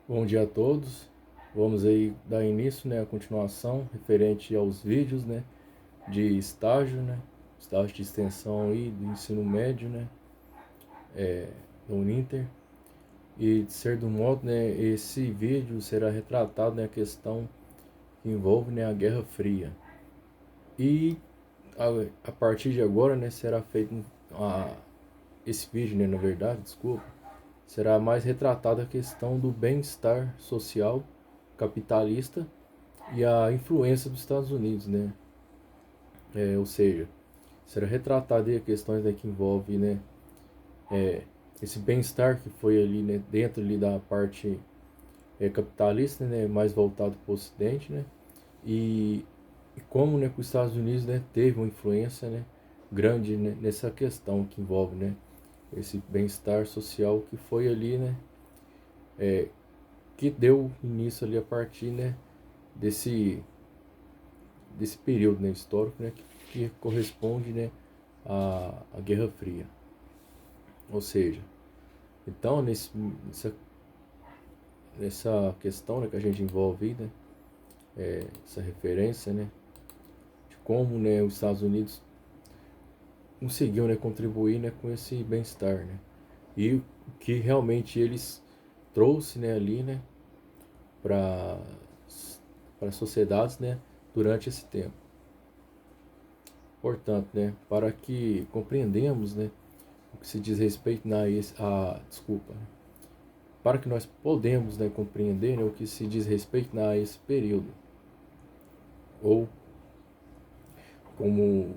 Bom dia a todos. Vamos aí dar início, à continuação referente aos vídeos, de estágio, estágio de extensão aí do ensino médio, da Uninter. E de certo modo, esse vídeo será retratado, a questão que envolve, a Guerra Fria. E a partir de agora, será feito esse vídeo, na verdade, desculpa, será mais retratada a questão do bem-estar social capitalista e a influência dos Estados Unidos, ou seja, será retratada aí questões que envolvem, é, esse bem-estar que foi ali, dentro ali da parte capitalista, mais voltado para o Ocidente, e, e como, que os Estados Unidos, teve uma influência, grande, nessa questão que envolve, esse bem-estar social que foi ali, que deu início ali a partir, desse período, histórico, que corresponde, à Guerra Fria. Ou seja, então nessa questão, que a gente envolve, essa referência, de como, os Estados Unidos conseguiu, contribuir, com esse bem-estar, e o que realmente eles trouxe, ali, para as sociedades, durante esse tempo. Portanto, para que compreendamos, o que se diz respeito desculpa, para que nós podemos, compreender, o que se diz respeito a esse período, ou como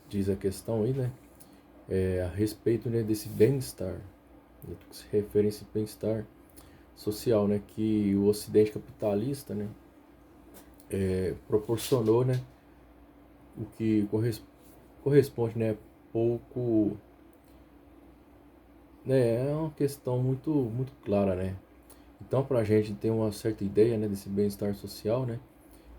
diz a questão aí, a respeito, desse bem-estar, que se refere a esse bem-estar social, que o Ocidente capitalista, proporcionou, o que corresponde, pouco, é uma questão muito clara, Então, para a gente ter uma certa ideia, desse bem-estar social,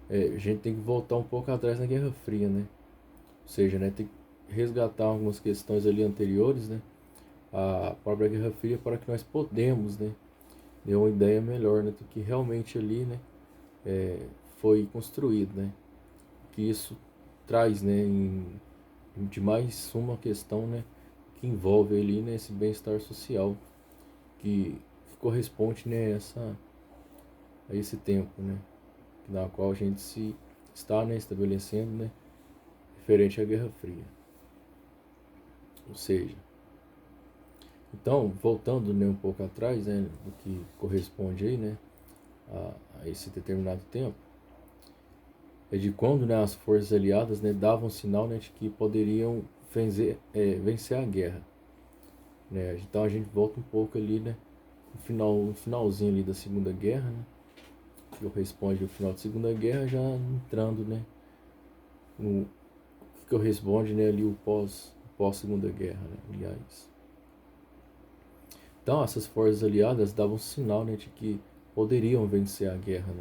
a gente tem que voltar um pouco atrás na Guerra Fria, Ou seja, tem que resgatar algumas questões ali anteriores, à própria Guerra Fria, para que nós podemos, ter uma ideia melhor, do que realmente ali, foi construído, Que isso traz, de mais uma questão, que envolve ali, esse bem-estar social, que corresponde, a esse tempo, na qual a gente se está, estabelecendo, referente à Guerra Fria. Ou seja, então, voltando, um pouco atrás, do que corresponde aí, a esse determinado tempo, é de quando, as forças aliadas, davam sinal, de que poderiam vencer a guerra, Então a gente volta um pouco ali, no finalzinho ali da Segunda Guerra, que corresponde ao final da Segunda Guerra, já entrando, no que corresponde, ali o pós Segunda Guerra, aliás. Então essas forças aliadas davam sinal, de que poderiam vencer a guerra,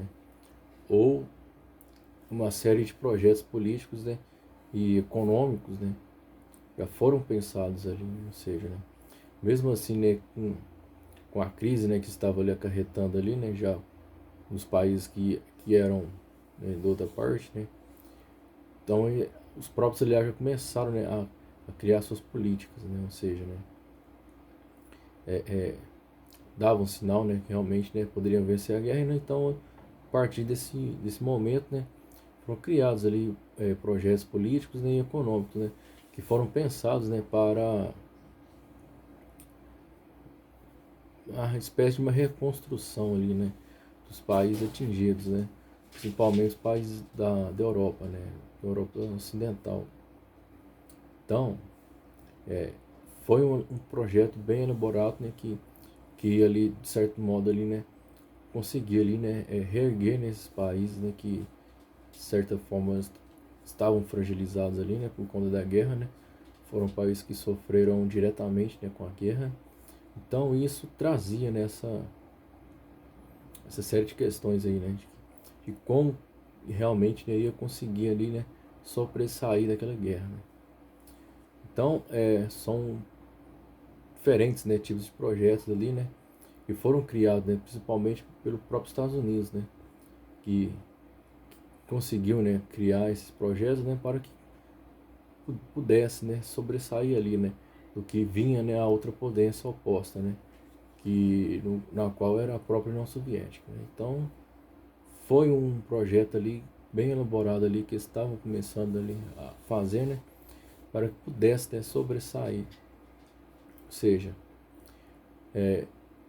ou uma série de projetos políticos, e econômicos, já foram pensados ali, ou seja, mesmo assim, com a crise, que estava ali acarretando ali, já nos países que eram, da outra parte, então os próprios aliados já começaram, a criar suas políticas, ou seja, davam sinal, que realmente, poderiam vencer a guerra, então a partir desse momento, foram criados ali projetos políticos, e econômicos, que foram pensados, para a espécie de uma reconstrução ali, dos países atingidos, principalmente os países da Europa, da Europa Ocidental. Então, foi um projeto bem elaborado, que ali, de certo modo, ali, conseguia ali, reerguer nesses países, que de certa forma estavam fragilizados ali, por conta da guerra, foram países que sofreram diretamente, com a guerra. Então isso trazia essa série de questões aí, de como realmente, ia conseguir ali, sobressair daquela guerra, Então, são diferentes, tipos de projetos ali, que foram criados, né, principalmente pelo próprio Estados Unidos, né, que conseguiu, né, criar esses projetos, né, para que pudesse, né, sobressair ali, né, do que vinha, né, a outra potência oposta, né, na qual era a própria União Soviética, né? Então foi um projeto ali bem elaborado ali que eles estavam começando ali a fazer, né, para que pudesse, né, sobressair. Ou seja,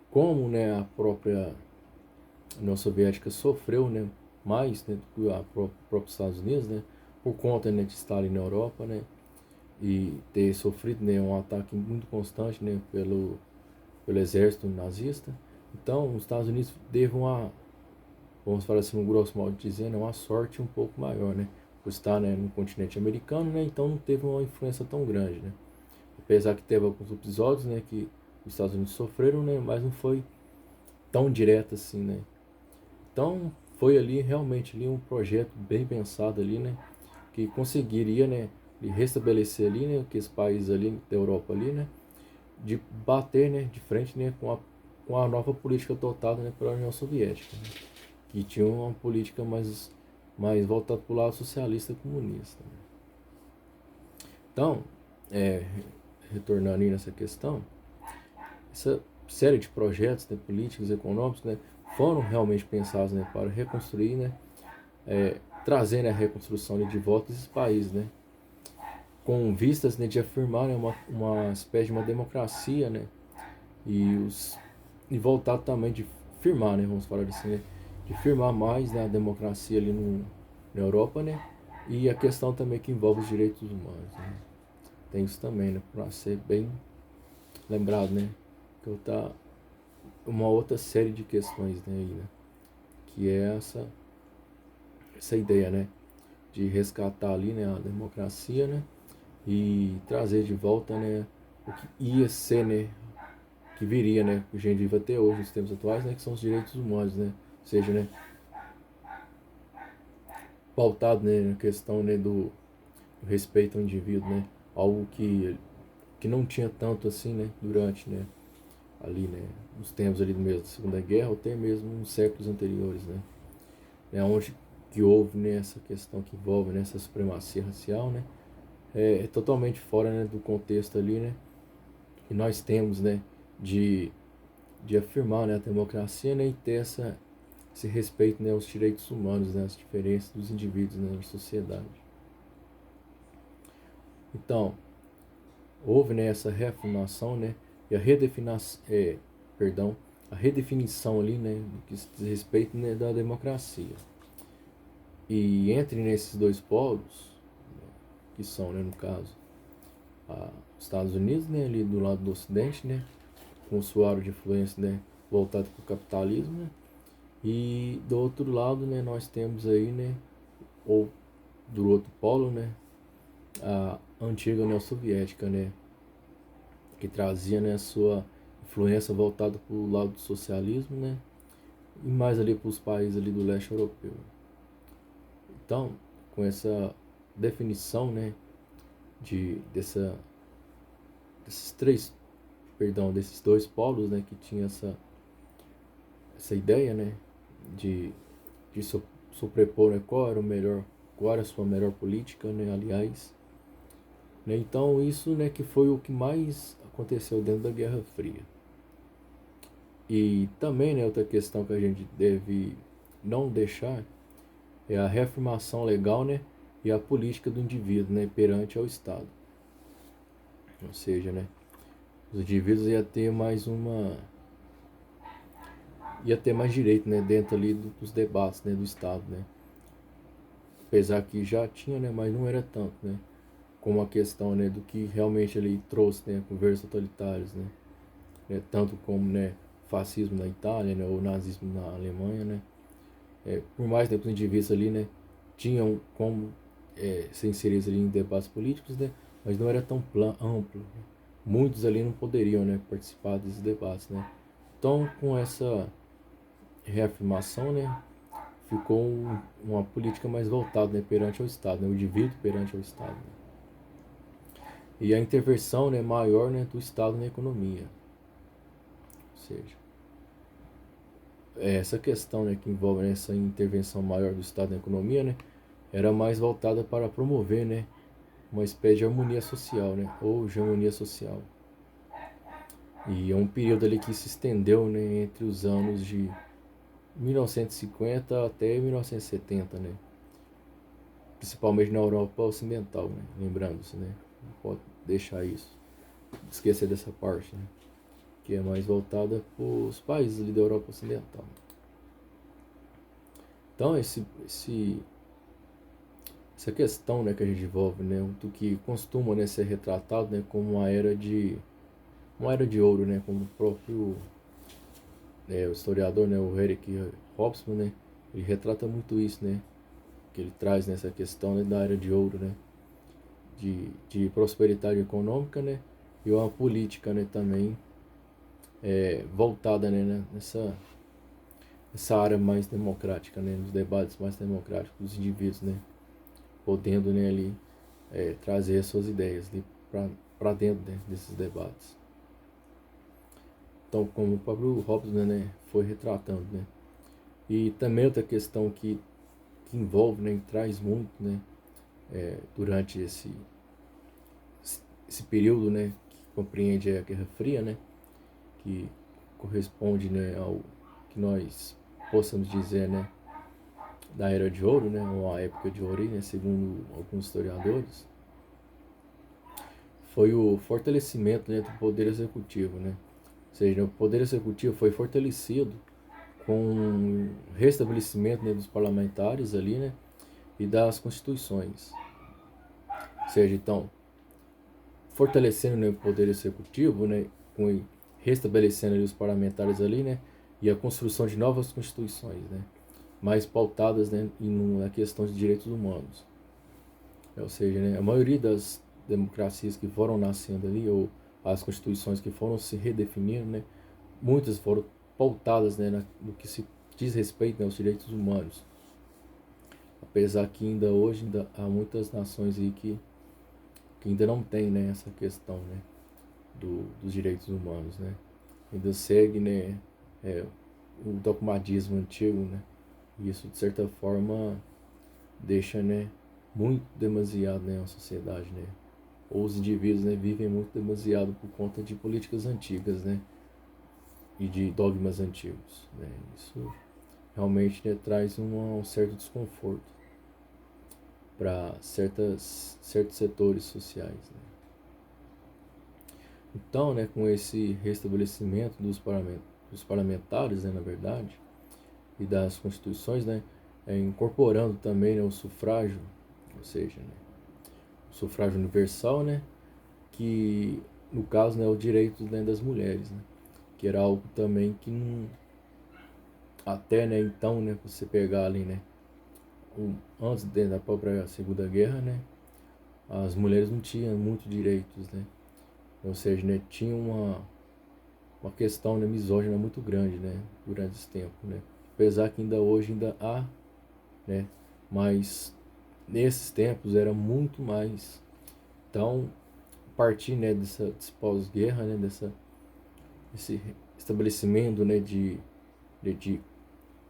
como, né, a própria União Soviética sofreu, né, mais, né, do que a próprios Estados Unidos, né, por conta, né, de estar ali na Europa, né, e ter sofrido, né, um ataque muito constante, né, pelo exército nazista. Então, os Estados Unidos teve uma, vamos falar assim, no grosso modo dizendo, uma sorte um pouco maior, né, por estar, né, no continente americano, né, então não teve uma influência tão grande, né. Apesar que teve alguns episódios, né, que os Estados Unidos sofreram, né, mas não foi tão direto assim, né. Então, foi ali realmente ali um projeto bem pensado ali, né, que conseguiria, né, restabelecer ali, né, aqueles países ali da Europa ali, né, de bater, né, de frente, né, com a nova política adotada, né, pela União Soviética, né, que tinha uma política mais voltada para o lado socialista comunista, né. Então, é, retornando aí nessa questão, essa série de projetos, né, políticos, econômicos, né, foram realmente pensados, né, para reconstruir, né, trazer, né, a reconstrução de volta esses países, né, com vistas, né, de afirmar, né, uma espécie de uma democracia, né, e voltar também de firmar, né, vamos falar assim, né, de firmar mais, né, a democracia ali na Europa, né, e a questão também que envolve os direitos humanos, né. Tem isso também, né, para ser bem lembrado, né, que tá uma outra série de questões, né, aí, né, que é essa ideia, né, de resgatar ali, né, a democracia, né, e trazer de volta, né, o que ia ser, né, que viria, né, que a gente vive até hoje, nos tempos atuais, né, que são os direitos humanos, né, ou seja, né, pautado, né, na questão, né, do respeito ao indivíduo, né, algo que não tinha tanto assim, né, durante, né, ali, né, nos tempos ali mesmo da Segunda Guerra, ou até mesmo nos séculos anteriores, né, onde que houve, né, essa questão que envolve, né, essa supremacia racial, né, é totalmente fora, né, do contexto ali, né, que nós temos, né, de, de afirmar, né, a democracia, né, e ter esse respeito, né, aos direitos humanos, né, as diferenças dos indivíduos, né, na sociedade. Então, houve, né, essa reafirmação, né, e a redefinição ali, né, do que se diz respeito, né, da democracia. E entre nesses dois polos, que são, né, no caso, os Estados Unidos, né, ali do lado do Ocidente, né, com sua área de influência, né, voltado para o capitalismo, né, e do outro lado, né, nós temos aí, né, ou do outro polo, né, a antiga União Soviética, né, que trazia, né, a sua influência voltada para o lado do socialismo, né, e mais ali para os países ali do leste europeu. Então, com essa definição, né, desses três, perdão, desses dois polos, né, que tinha essa ideia, né, de, de sobrepor, né, qual era a sua melhor política, né, aliás, né, então isso, né, que foi o que mais aconteceu dentro da Guerra Fria. E também, né, outra questão que a gente deve não deixar é a reafirmação legal, né, e a política do indivíduo, né, perante ao Estado. Ou seja, né, os indivíduos ia ter mais direito, né, dentro ali dos debates, né, do Estado, né. Apesar que já tinha, né, mas não era tanto, né, como a questão, né, do que realmente ele trouxe, né, governos totalitários, né, tanto como, né, fascismo na Itália, né, ou nazismo na Alemanha, né. Por mais, né, que os indivíduos ali, né, tinham como ser inseridos ali em debates políticos, né, mas não era tão amplo. Né. Muitos ali não poderiam, né, participar desses debates, né. Então, com essa reafirmação, né, ficou uma política mais voltada, né, perante ao Estado, né, o indivíduo perante ao Estado. Né. E a intervenção, né, maior, né, do Estado na economia. Ou seja, essa questão, né, que envolve, né, essa intervenção maior do Estado na economia, né, era mais voltada para promover, né, uma espécie de harmonia social, né, ou hegemonia social. E é um período ali que se estendeu, né, entre os anos de 1950 até 1970, né, principalmente na Europa Ocidental, né, lembrando-se, né, não pode deixar isso, esquecer dessa parte, né, que é mais voltada para os países ali da Europa Ocidental. Então, essa questão, né, que a gente envolve, né, do que costuma, né, ser retratado, né, como uma era de ouro, né, como o próprio, né, o historiador, né, o Eric Hobsbawm, né, ele retrata muito isso, né, que ele traz nessa questão, né, da era de ouro, né, de prosperidade econômica, né, e uma política, né, também voltada, né, nessa área mais democrática, né, nos debates mais democráticos dos indivíduos, né, podendo, né, ali trazer as suas ideias para dentro, né, desses debates. Então, como o próprio Hobbes, né, foi retratando, né. E também outra questão que envolve, né, e traz muito, né, durante esse período, né, que compreende a Guerra Fria, né, que corresponde, né, ao que nós possamos dizer, né, da Era de Ouro, né, ou a época de ouro, né, segundo alguns historiadores, foi o fortalecimento, né, do poder executivo, né. Ou seja, o poder executivo foi fortalecido com o restabelecimento, né, dos parlamentares ali, né, e das constituições. Ou seja, então, fortalecendo, né, o poder executivo, né, com restabelecendo ali os parlamentares ali, né, e a construção de novas constituições, né, mais pautadas, né, na questão de direitos humanos. Ou seja, né, a maioria das democracias que foram nascendo ali, ou as constituições que foram se redefinindo, né, muitas foram pautadas, né, no que se diz respeito, né, aos direitos humanos. Apesar que ainda hoje há muitas nações aí que ainda não tem, né, essa questão, né, dos direitos humanos, né. Ainda segue, né, o dogmatismo antigo, né. E isso, de certa forma, deixa, né, muito demasiado, né, a sociedade, né. Ou os indivíduos, né, vivem muito demasiado por conta de políticas antigas, né, e de dogmas antigos, né. Isso realmente, né, traz um certo desconforto para certos setores sociais, né. Então, né, com esse restabelecimento dos parlamentares, né, na verdade, e das constituições, né, incorporando também, né, o sufrágio, ou seja, né, o sufrágio universal, né, que no caso, né, é o direito, né, das mulheres, né, que era algo também que não, até, né, então, né, você pegar ali, né, antes da própria Segunda Guerra, né, as mulheres não tinham muitos direitos, né, ou seja, né, tinha uma questão, né, misógina muito grande, né, durante esse tempo, né, apesar que ainda hoje ainda há, né, mas nesses tempos era muito mais. Então, a partir, né, desse pós-guerra, né, desse estabelecimento, né, de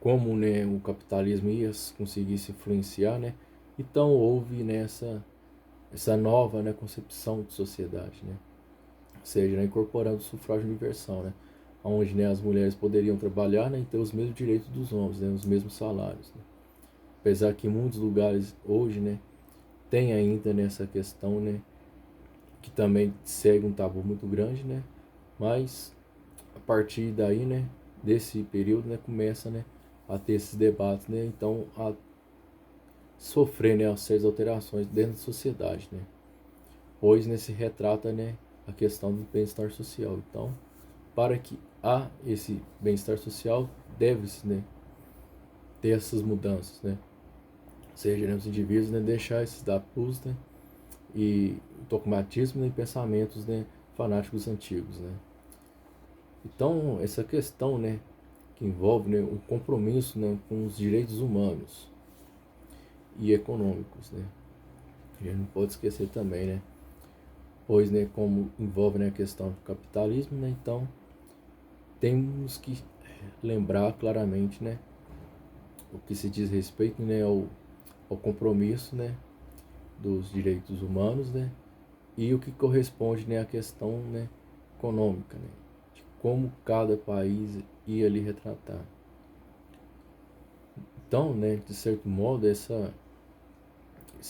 como, né, o capitalismo ia conseguir se influenciar, né, então houve, né, essa nova, né, concepção de sociedade, né, ou seja, né, incorporando o sufrágio universal, né, onde, né, as mulheres poderiam trabalhar, né, e ter os mesmos direitos dos homens, né, os mesmos salários, né. Apesar que em muitos lugares hoje, né, tem ainda nessa questão, né, que também segue um tabu muito grande, né, mas a partir daí, né, desse período, né, começa, né, a ter esses debates, né, então a sofrer, né, certas alterações dentro da sociedade, né, pois, né, se retrata, né, a questão do bem-estar social. Então, para que há esse bem-estar social, deve-se, né, ter essas mudanças, né, ou seja, né, os indivíduos, né, deixar esses tabus, né, e o dogmatismo, né, e pensamentos, né, fanáticos antigos, né. Então, essa questão, né, que envolve, né, o compromisso, né, com os direitos humanos e econômicos, né, a gente não pode esquecer também, né, pois, né, como envolve, né, a questão do capitalismo, né, então temos que lembrar claramente, né, o que se diz respeito, né, ao compromisso, né, dos direitos humanos, né, e o que corresponde, né, à questão, né, econômica, né, de como cada país ia ali retratar. Então, né, de certo modo, esse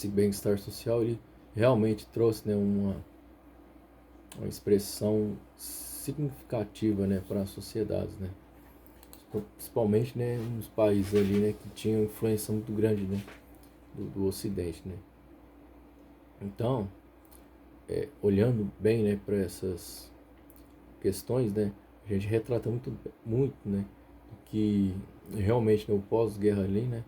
bem-estar social ele realmente trouxe, né, uma expressão significativa, né, para as sociedades, né, principalmente, né, nos países ali, né, que tinham influência muito grande, né, do Ocidente, né. Então, olhando bem, né, para essas questões, né, a gente retrata muito, né, que realmente, né, o pós-guerra ali, né,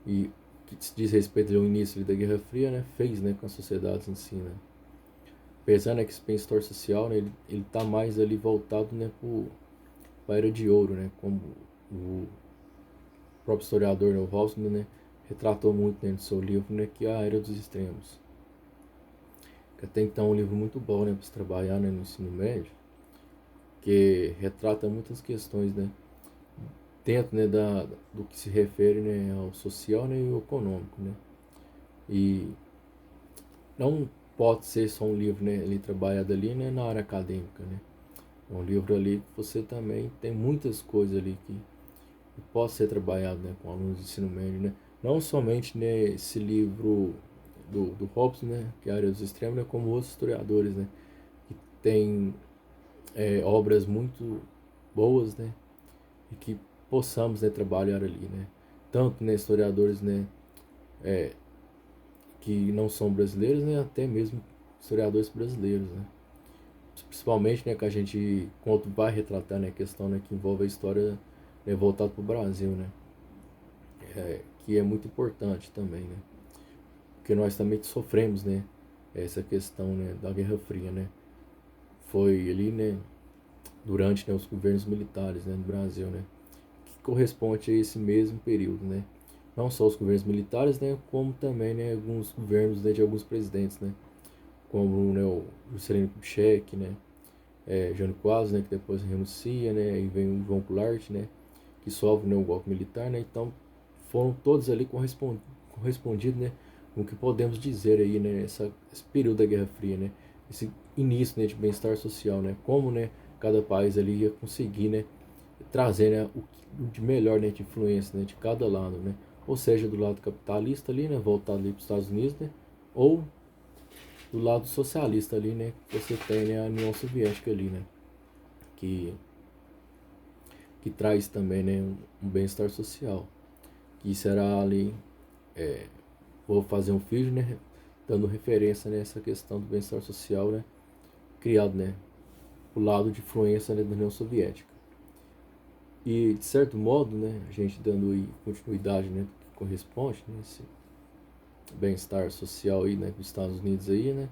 e que se diz respeito ao início ali da Guerra Fria, né, fez, né, com as sociedades em si, né. Apesar, né, que esse bem-estar social, né, ele tá mais ali voltado, né, para a Era de Ouro, né, como o próprio historiador, né, o Hausmann, né, retratou muito, né, no seu livro, né, que é a Era dos Extremos. Que até então é um livro muito bom, né, para se trabalhar, né, no ensino médio, que retrata muitas questões, né, dentro, né, do que se refere, né, ao social, né, e ao econômico, né. E não pode ser só um livro, né, ali trabalhado ali, né, na área acadêmica, né. É um livro ali que você também tem muitas coisas ali que pode ser trabalhado, né, com alunos de ensino médio, né. Não somente, né, esse livro do Hobbes, né, que é a Área dos Extremos, né, como outros historiadores, né, que tem obras muito boas, né, e que possamos, né, trabalhar ali, né. Tanto, né, historiadores, né, que não são brasileiros, né, até mesmo historiadores brasileiros, né. Principalmente, né, que a gente, quando vai retratar, né, a questão, né, que envolve a história, né, voltada para o Brasil, né, que é muito importante também, né, porque nós também sofremos, né, essa questão, né, da Guerra Fria, né, foi ali, né, durante, né, os governos militares, né, no Brasil, né, que corresponde a esse mesmo período, né, não só os governos militares, né, como também, né, alguns governos, né, de alguns presidentes, né, como, né, o Juscelino Kubitschek, né, Jânio Quadros, né, que depois renuncia, né, e vem o João Goulart, né, que sofre, né, o golpe militar, né, então foram todos ali correspondidos, né, com o que podemos dizer aí, né, esse período da Guerra Fria, né, esse início, né, de bem-estar social, né, como, né, cada país ali ia conseguir, né, trazer, né, o de melhor, né, de influência, né, de cada lado, né, ou seja, do lado capitalista ali, né, voltado ali para os Estados Unidos, né, ou do lado socialista ali, né, você tem, né, a União Soviética ali, né, que, que traz também, né, um bem-estar social, que será ali, vou fazer um vídeo, né, dando referência nessa questão do bem-estar social, né, criado, né, o lado de influência, né, da União Soviética. E, de certo modo, né, a gente dando aí continuidade, né, do que corresponde, né, esse bem-estar social aí, né, dos Estados Unidos aí, né,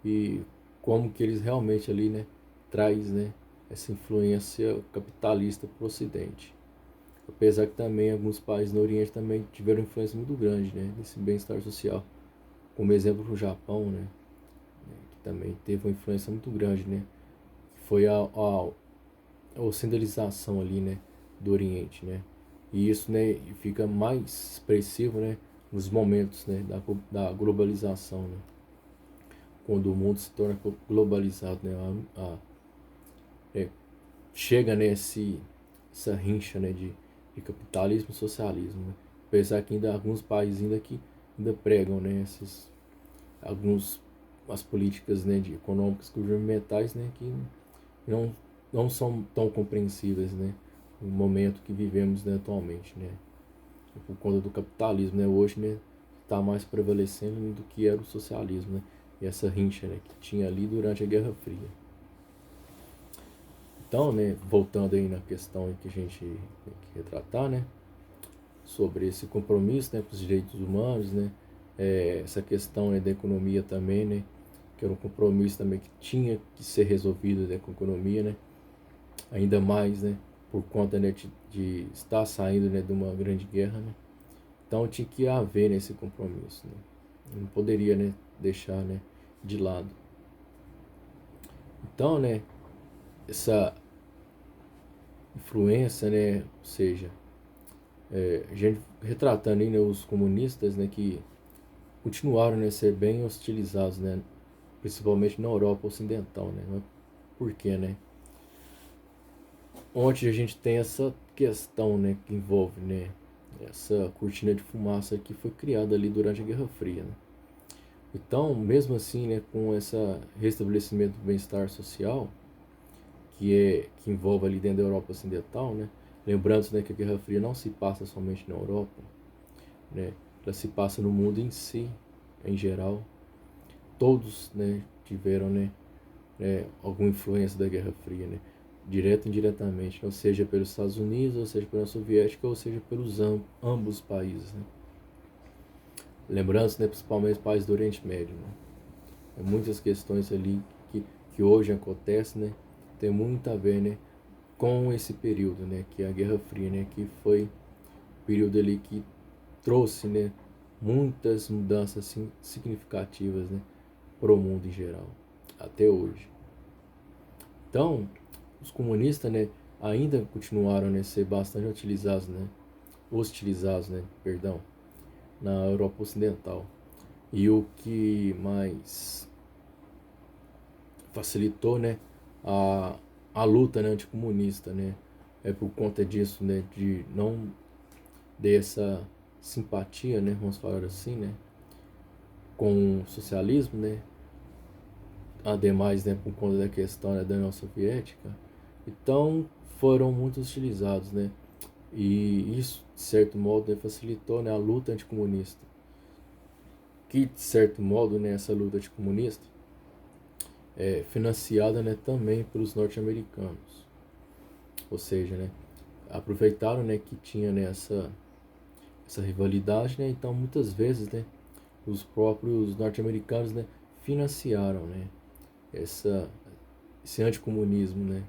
e como que eles realmente ali, né, traz, né, essa influência capitalista para o Ocidente. Apesar que também alguns países no Oriente também tiveram influência muito grande, né, desse bem-estar social. Como exemplo o Japão, né, que também teve uma influência muito grande, né, foi a ocidentalização ali, né, do Oriente, né. E isso, né, fica mais expressivo, né, nos momentos, né, da globalização, né, quando o mundo se torna globalizado, né, é, chega nesse essa rincha, né, de capitalismo e socialismo, né. Apesar que ainda alguns países ainda que ainda pregam, né, esses alguns as políticas, né, de econômicas governamentais, né, que não não são tão compreensíveis, né, no momento que vivemos, né, atualmente, né, por conta do capitalismo, né, hoje, né, está mais prevalecendo do que era o socialismo, né, e essa rincha, né, que tinha ali durante a Guerra Fria. Então, né, voltando aí na questão que a gente tem que retratar, né, sobre esse compromisso, né, com os direitos humanos, né, essa questão, né, da economia também, né, que era um compromisso também que tinha que ser resolvido, né, com a economia, né, ainda mais, né, por conta, né, de estar saindo, né, de uma grande guerra, né, então tinha que haver, né, esse compromisso, né, não poderia, né, deixar, né, de lado. Então, né, essa influência, né? Ou seja, a gente retratando aí, né, os comunistas, né, que continuaram, né, a ser bem hostilizados, né, principalmente na Europa Ocidental, né? Mas por quê, né? Onde a gente tem essa questão, né, que envolve, né, essa cortina de fumaça que foi criada ali durante a Guerra Fria, né? Então, mesmo assim, né, com esse restabelecimento do bem-estar social, que envolve ali dentro da Europa Ocidental, né, lembrando, né, que a Guerra Fria não se passa somente na Europa, né, ela se passa no mundo em si, em geral. Todos, né, tiveram, né, alguma influência da Guerra Fria, né, direta e indiretamente, ou seja pelos Estados Unidos, ou seja pela União Soviética, ou seja pelos ambos países, né. Lembrando, né, principalmente os países do Oriente Médio, né. Muitas questões ali que hoje acontecem, né, tem muito a ver, né, com esse período, né, que é a Guerra Fria, né, que foi um período ali que trouxe, né, muitas mudanças assim, significativas, né, para o mundo em geral, até hoje. Então, os comunistas, né, ainda continuaram, né, ser bastante hostilizados, né, perdão, na Europa Ocidental. E o que mais facilitou, né, a, a luta, né, anticomunista, né, é por conta disso, né, de não dessa simpatia, né, vamos falar assim, né, com o socialismo, né, ademais, né, por conta da questão, né, da União Soviética, então foram muito utilizados, né, e isso de certo modo, né, facilitou, né, a luta anticomunista, que de certo modo, né, essa luta anticomunista é financiada, né, também pelos norte-americanos, ou seja, né, aproveitaram, né, que tinha, né, essa rivalidade, né, então muitas vezes, né, os próprios norte-americanos, né, financiaram, né, essa, esse anticomunismo, né.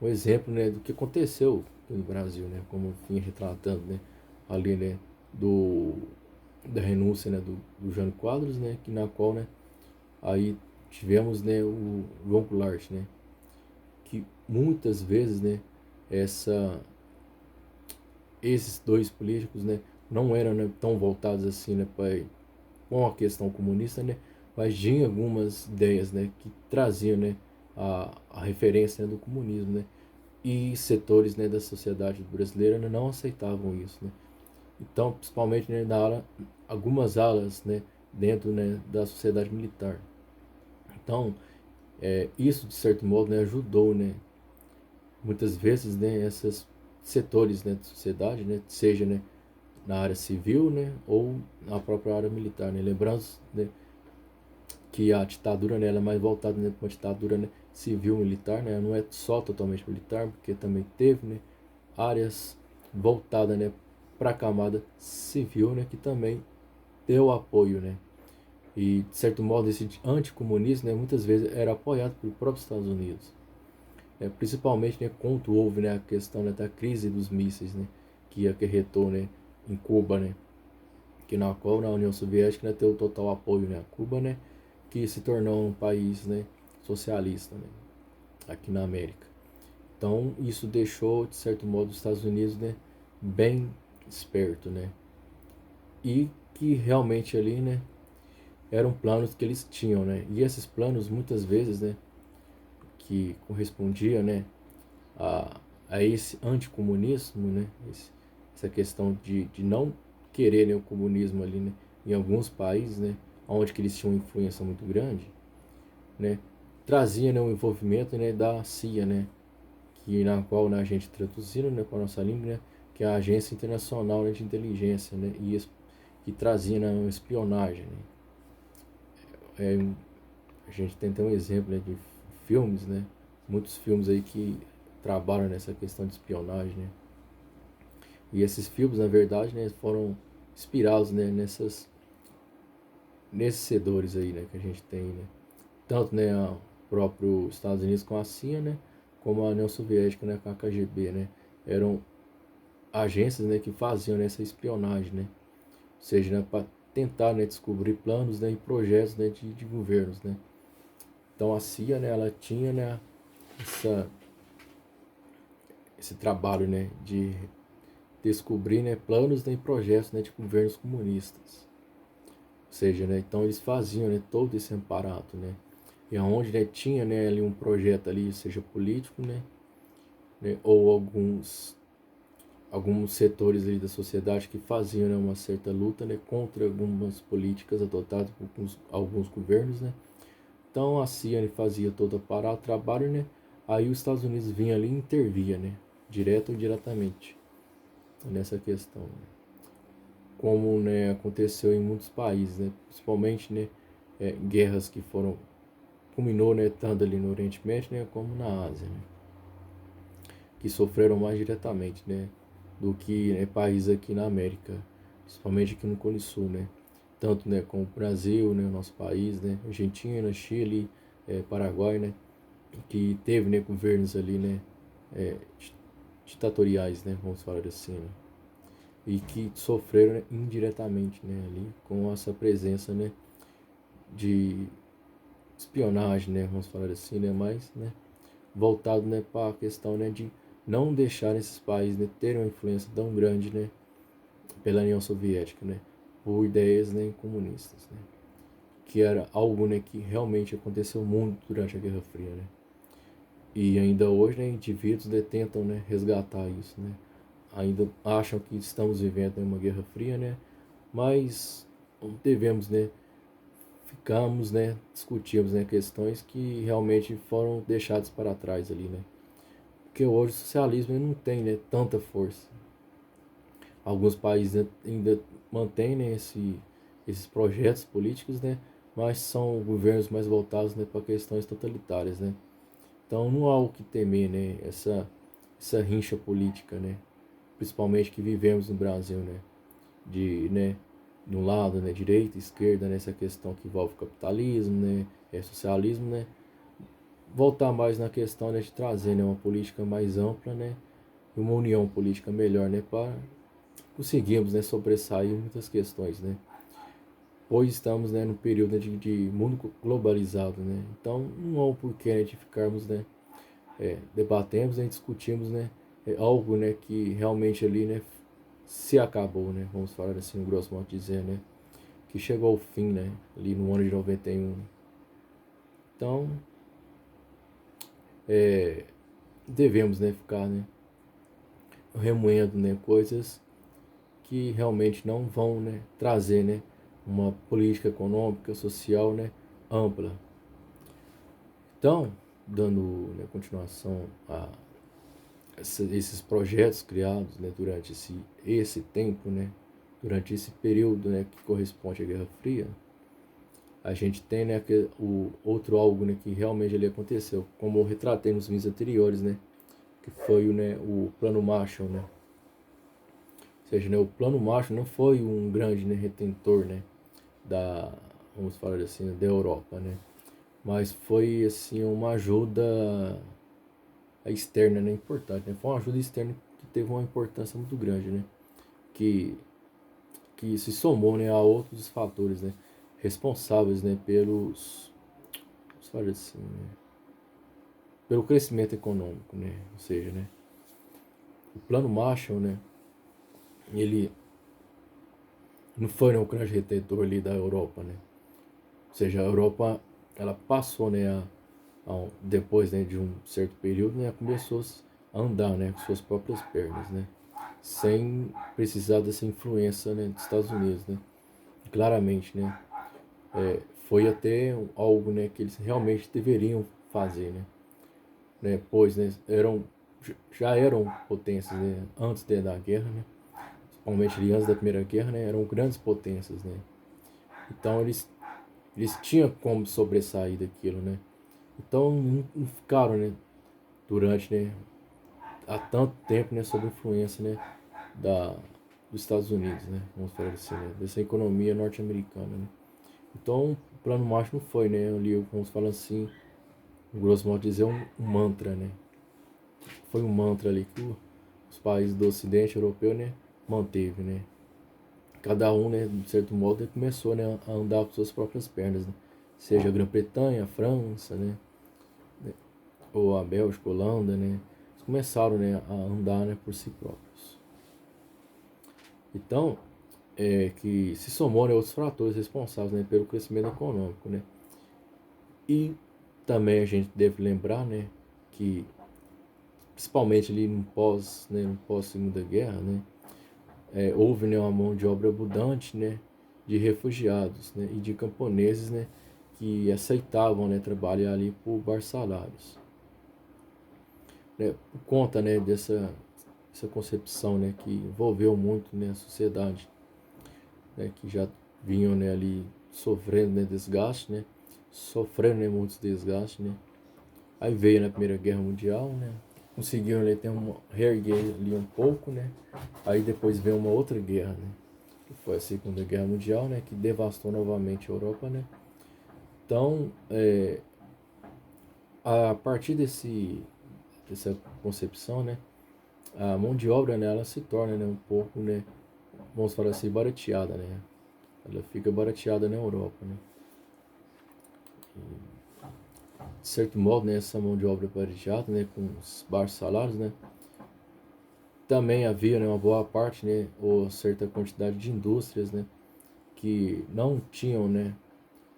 Um exemplo, né, do que aconteceu no Brasil, né, como eu vinha retratando, né, ali, né, do, da renúncia, né, do Jânio Quadros, né, que na qual, né, aí tivemos, né, o João Goulart, né, que muitas vezes, né, essa esses dois políticos, né, não eram, né, tão voltados assim, né, para com a questão comunista, né, mas tinha algumas ideias, né, que traziam, né, a referência, né, do comunismo, né, e setores, né, da sociedade brasileira, né, não aceitavam isso, né. Então, principalmente, né, algumas alas, né, dentro, né, da sociedade militar. Então, isso de certo modo, né, ajudou, né, muitas vezes, né, esses setores, né, da sociedade, né, seja, né, na área civil, né, ou na própria área militar, né. Lembrando, né, que a ditadura, né, ela é mais voltada, né, para uma ditadura, né, civil militar, né, não é só totalmente militar, porque também teve, né, áreas voltadas, né, para a camada civil, né, que também deu apoio, né. E de certo modo esse anticomunismo, né, muitas vezes era apoiado pelos próprios Estados Unidos, principalmente, né, quando houve, né, a questão, né, da crise dos mísseis, né, que acarretou, né, em Cuba, né, que na qual na União Soviética, né, teve o total apoio, né, a Cuba, né, que se tornou um país, né, socialista, né, aqui na América. Então isso deixou de certo modo os Estados Unidos, né, bem esperto, né, e que realmente ali, né, eram planos que eles tinham, né, e esses planos muitas vezes, né, que correspondia, né, a, a esse anticomunismo, né, essa questão de não querer, né, o comunismo ali, né, em alguns países, né, onde que eles tinham uma influência muito grande, né, trazia, né, o envolvimento, né, da CIA, né, que na qual, né, a gente traduzindo, né, para a nossa língua, né, que é a Agência Internacional, né, de Inteligência, né, e que trazia, né, uma espionagem, né. A gente tem até um exemplo, né, de filmes, né, muitos filmes aí que trabalham nessa questão de espionagem, né. E esses filmes, na verdade, né, foram inspirados, né, nesses setores aí, né, que a gente tem, né. Tanto, né, o próprio Estados Unidos com a CIA, né, como a União Soviética, né, com a KGB, né. Eram agências, né, que faziam, né, essa espionagem, né. Ou seja, né, para tentar, né, descobrir planos, né, e projetos, né, de governos, né. Então a CIA, né, ela tinha, né, essa, esse trabalho, né, de descobrir, né, planos, né, e projetos, né, de governos comunistas. Ou seja, né, então eles faziam, né, todo esse aparato, né, e aonde, né, tinha, né, ali um projeto ali, seja político, né, ou alguns setores ali da sociedade que faziam, né, uma certa luta, né, contra algumas políticas adotadas por alguns governos, né. Então a CIA, né, fazia todo o aparato, trabalho, né, aí os Estados Unidos vinha ali e intervia, né, direto ou indiretamente nessa questão, né. Como, né, aconteceu em muitos países, né, principalmente, né, guerras que foram culminou, né, tanto ali no Oriente Médio, né, como na Ásia, né, que sofreram mais diretamente, né, do que, né, países aqui na América, principalmente aqui no Cone Sul, né, tanto, né, como o Brasil, né, o nosso país, né, Argentina, Chile, Paraguai, né, que teve, né, governos ali, né, é, ditatoriais, né, vamos falar assim, né, e que sofreram, né, indiretamente, né, ali com essa presença, né, de espionagem, né, vamos falar assim, né, mas, né, voltado, né, para a questão, né, de não deixar esses países, né, terem uma influência tão grande, né, pela União Soviética, né, por ideias, né, comunistas, né, que era algo, né, que realmente aconteceu muito durante a Guerra Fria, né, e ainda hoje, né, indivíduos, né, tentam, né, resgatar isso, né, ainda acham que estamos vivendo, né, uma Guerra Fria, né, mas devemos, né, ficamos, né, discutimos, né, questões que realmente foram deixadas para trás ali, né, porque hoje o socialismo não tem, né, tanta força. Alguns países ainda mantêm, né, esses projetos políticos, né, mas são governos mais voltados, né, para questões totalitárias, né. Então não há o que temer, né, essa rincha política, né, principalmente que vivemos no Brasil, né, de um lado, né, direita, esquerda, nessa questão que envolve capitalismo, né, socialismo, né, voltar mais na questão, né, de trazer, né, uma política mais ampla, né, e uma união política melhor, né, para conseguirmos, né, sobressair muitas questões, né, pois estamos, né, num período de mundo globalizado, né, então não há um porquê, né, de ficarmos, né, debatemos, né, discutimos, né, algo, né, que realmente ali, né, se acabou, né, vamos falar assim, grosso modo dizer, né, que chegou ao fim, né, ali no ano de 91. Então, devemos, né, ficar, né, remoendo, né, coisas que realmente não vão, né, trazer, né, uma política econômica, social, né, ampla. Então, dando, né, continuação a esses projetos criados, né, durante esse tempo, né, durante esse período, né, que corresponde à Guerra Fria, a gente tem, né, o outro algo, né, que realmente ali aconteceu, como eu retratei nos vídeos anteriores, né, que foi, né, o Plano Marshall, né. Ou seja, né, o Plano Marshall não foi um grande, né, retentor, né, da, vamos falar assim, da Europa, né, mas foi assim uma ajuda externa, né, importante, né, foi uma ajuda externa que teve uma importância muito grande, né, que que se somou, né, a outros fatores, né, responsáveis, né, vamos falar assim, né, pelo crescimento econômico, né, ou seja, né, o Plano Marshall, né, ele não foi, né, o grande retentor ali da Europa, né, ou seja, a Europa, ela passou, né, depois, né, de um certo período, né, começou a andar, né, com suas próprias pernas, né, sem precisar dessa influência, né, dos Estados Unidos, né, claramente, né, foi até algo, né, que eles realmente deveriam fazer, pois, né, já eram potências, né, antes da guerra, né, principalmente ali antes da Primeira Guerra, né, eram grandes potências, né, então eles tinham como sobressair daquilo, né, então não ficaram, né, durante, né, há tanto tempo, né, sob influência, né, da, dos Estados Unidos, né, vamos falar assim, né, dessa economia norte-americana, né. Então, o Plano Marshall não foi, né, ali, vamos falar assim, grosso modo dizer, um mantra, né, foi um mantra ali que os países do Ocidente europeu, né, manteve, né, cada um, né, de certo modo, começou, né, a andar com suas próprias pernas, né, seja a Grã-Bretanha, a França, né, ou a Bélgica, a Holanda, né, começaram, né, a andar, né, por si próprios. Então, que se somou, né, outros fatores responsáveis, né, pelo crescimento econômico, né. E também a gente deve lembrar, né, que principalmente ali no pós Segunda Guerra, né, houve, né, uma mão de obra abundante, né, de refugiados, né, e de camponeses, né, que aceitavam, né, trabalhar ali por baixos salários, né, por conta, né, essa concepção, né, que envolveu muito, né, a sociedade, né, que já vinham, né, ali sofrendo, né, desgaste, né, sofrendo, né, muitos desgastes, né. Aí veio na Primeira Guerra Mundial, né, conseguiram, né, ter reerguer ali um pouco, né. Aí depois veio uma outra guerra, né, que foi a Segunda Guerra Mundial, né, que devastou novamente a Europa, né. Então, a partir dessa concepção, né, a mão de obra, né, ela se torna, né, um pouco, né, vamos falar assim, barateada, né. Ela fica barateada na Europa, né. De certo modo, né, essa mão de obra barateada, né, com os baixos salários, né, também havia, né, uma boa parte, né, ou certa quantidade de indústrias, né, que não tinham, né,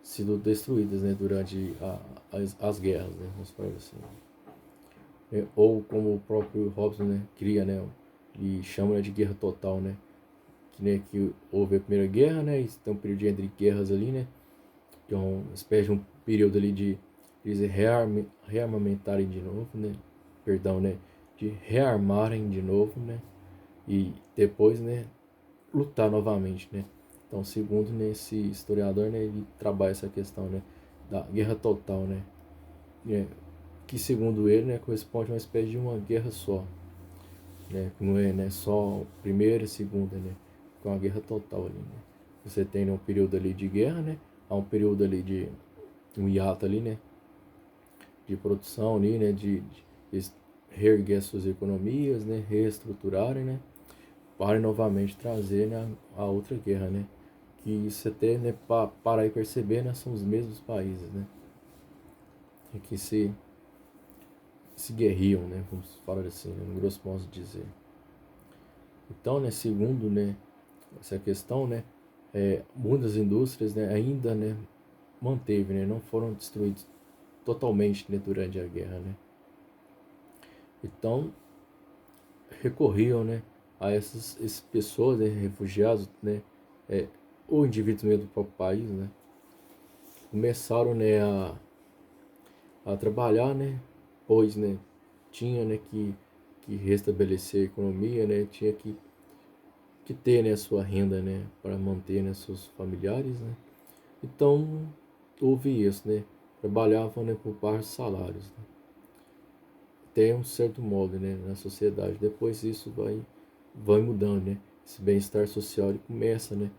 sido destruídas, né, durante as guerras, né, vamos falar assim. Ou como o próprio Robson, né, cria, né, e chama, né, de guerra total, né, que houve a Primeira Guerra, né, e tem um período entre guerras ali, né, que é uma espécie de um período ali de eles rearmamentarem de novo, né, perdão, né, de rearmarem de novo, né, e depois, né, lutar novamente, né. Então, segundo, né, esse historiador, né, ele trabalha essa questão, né, da guerra total, né, que segundo ele, né, corresponde a uma espécie de uma guerra só, né, que não é, né, só primeira e segunda, né, com a guerra total ali, né. Você tem, né, um período ali de guerra, né, há um período ali de um hiato ali, né, de produção ali, né, de reerguer suas economias, né, reestruturarem, né, para novamente trazer, né, a outra guerra, né, que isso até, né, para aí perceber, né, são os mesmos países, né, e que se guerriam, né, vamos falar assim, né, no grosso modo de dizer. Então, né, segundo, né, essa questão, né, muitas indústrias, né, ainda, né, manteve, né, não foram destruídas totalmente, né, durante a guerra, né. Então, recorriam, né, a essas pessoas, né, refugiados, né, ou indivíduos mesmo do próprio país, né, começaram, né, a trabalhar, né, pois, né, tinha, né, que restabelecer a economia, né, tinha que ter, né, a sua renda, né, para manter, né, seus familiares, né. Então, houve isso, né, trabalhavam, né, por baixos salários, né, até um certo modo, né, na sociedade. Depois isso vai mudando, né, esse bem-estar social ele começa, né,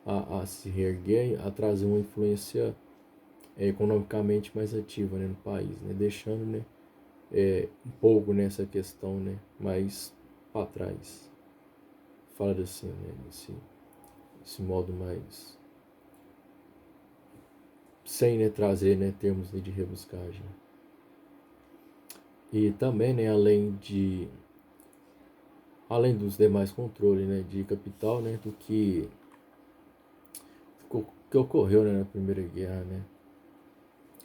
a se reerguer, a trazer uma influência economicamente mais ativa, né, no país, né, deixando, né, um pouco nessa questão, né, mais para trás. Fala assim, né, esse modo mais sem, né, trazer, né, termos de rebuscagem. E também, né, além dos demais controles, né, de capital, né, do que ocorreu, né, na Primeira Guerra, né.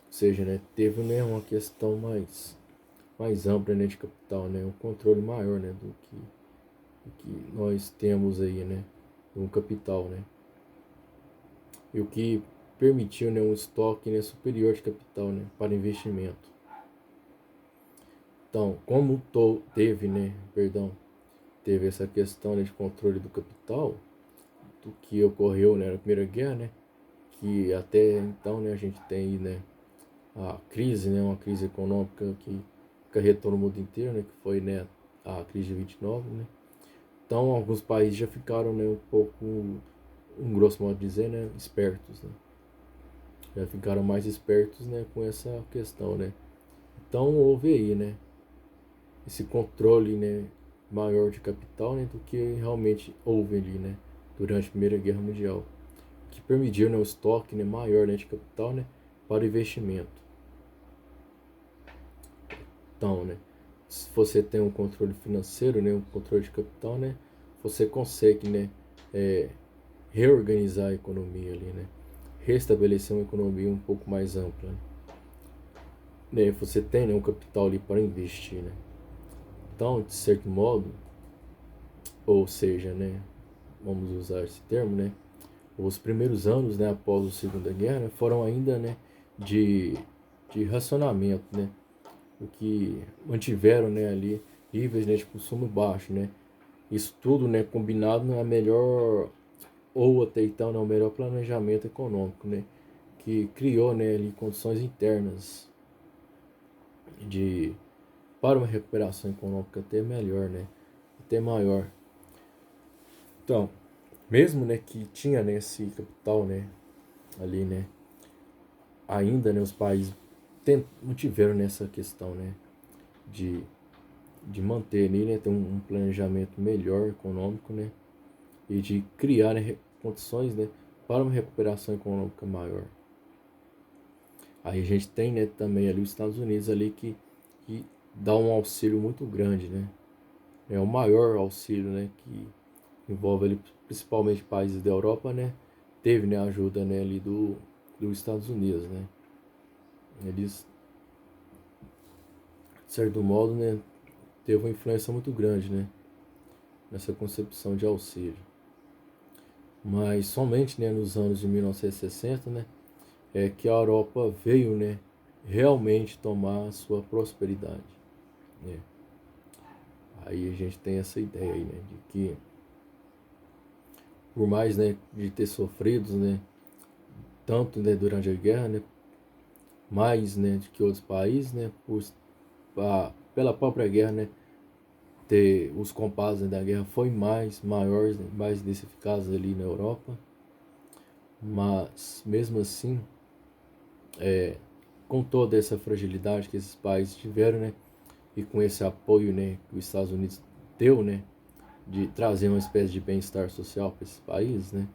Ou seja, né, teve, né, uma questão mais ampla, né, de capital, né, um controle maior, né, do que nós temos aí, né, um capital, né. E o que permitiu, né, um estoque, né, superior de capital, né, para investimento. Então, como teve essa questão, né, de controle do capital, do que ocorreu, né, na Primeira Guerra, né, que até então, né, a gente tem aí, né, a crise, né, uma crise econômica que acarretou no mundo inteiro, né, que foi, né, a crise de 29, né. Então, alguns países já ficaram, né, um pouco, um grosso modo de dizer, né, espertos, né. Já ficaram mais espertos, né, com essa questão, né. Então, houve aí, né, esse controle, né, maior de capital, né, do que realmente houve ali, né, durante a Primeira Guerra Mundial, que permitiu, né, o estoque, né, maior, né, de capital, né, para investimento. Então, né, se você tem um controle financeiro, né, um controle de capital, né, você consegue, né, é, reorganizar a economia ali, né, restabelecer uma economia um pouco mais ampla, né, você tem, né, um capital ali para investir, né. Então, de certo modo, ou seja, né, vamos usar esse termo, né, os primeiros anos, né, após a Segunda Guerra, foram ainda, né, de, de racionamento, né, o que mantiveram, né, ali níveis, né, de consumo baixo, né. Isso tudo, né, combinado na melhor, ou até então, né, o melhor planejamento econômico, né, que criou, né, ali condições internas de para uma recuperação econômica até melhor, né, até maior. Então, mesmo, né, que tinha, né, esse capital, né, ali, né, ainda, né, os países mantiveram nessa questão, né, de, de manter ali, né, ter um planejamento melhor econômico, né, e de criar, né, condições, né, para uma recuperação econômica maior. Aí a gente tem, né, também ali os Estados Unidos ali que dá um auxílio muito grande, né, é o maior auxílio, né, que envolve ali principalmente países da Europa, né, teve, né, a ajuda, né, ali dos Estados Unidos, né, eles, de certo modo, né, teve uma influência muito grande, né, nessa concepção de auxílio. Mas somente, né, nos anos de 1960, né, é que a Europa veio, né, realmente tomar a sua prosperidade, né. Aí a gente tem essa ideia aí, né, de que por mais, né, de ter sofrido, né, tanto, né, durante a guerra, né, mais, né, do que outros países, né, pela própria guerra, né, ter os combates, né, da guerra foi mais maiores, né, mais intensificados ali na Europa, mas mesmo assim, com toda essa fragilidade que esses países tiveram, né, e com esse apoio, né, que os Estados Unidos deu, né, de trazer uma espécie de bem-estar social para esses países, né,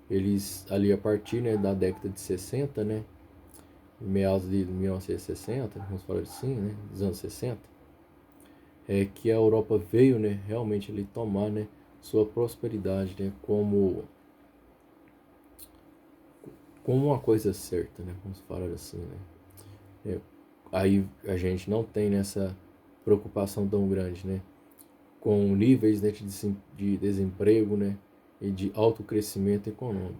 eles ali a partir, né, da década de 60, né, meados de 1960, vamos falar assim, né, dos anos 60, é que a Europa veio, né, realmente ali tomar, né, sua prosperidade, né, como uma coisa certa, né, vamos falar assim, né. É, aí a gente não tem nessa preocupação tão grande, né, com níveis, né, de desemprego, né, e de alto crescimento econômico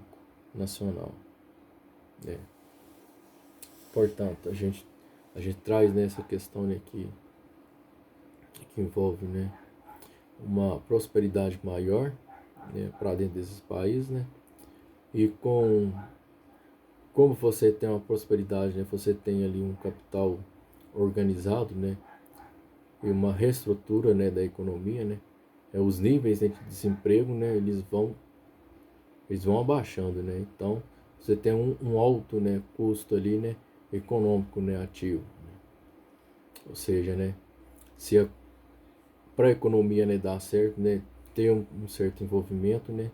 nacional, né. Portanto, a gente traz nessa questão, né, que envolve, né, uma prosperidade maior, né, para dentro desses países, né, e como você tem uma prosperidade, né, você tem ali um capital organizado, né, e uma reestrutura, né, da economia, né, os níveis, né, de desemprego, né, eles vão abaixando, né, então você tem um alto, né, custo ali, né, econômico, né, ativo, ou seja, né, se para a economia, né, dar certo, né, ter um certo envolvimento, né,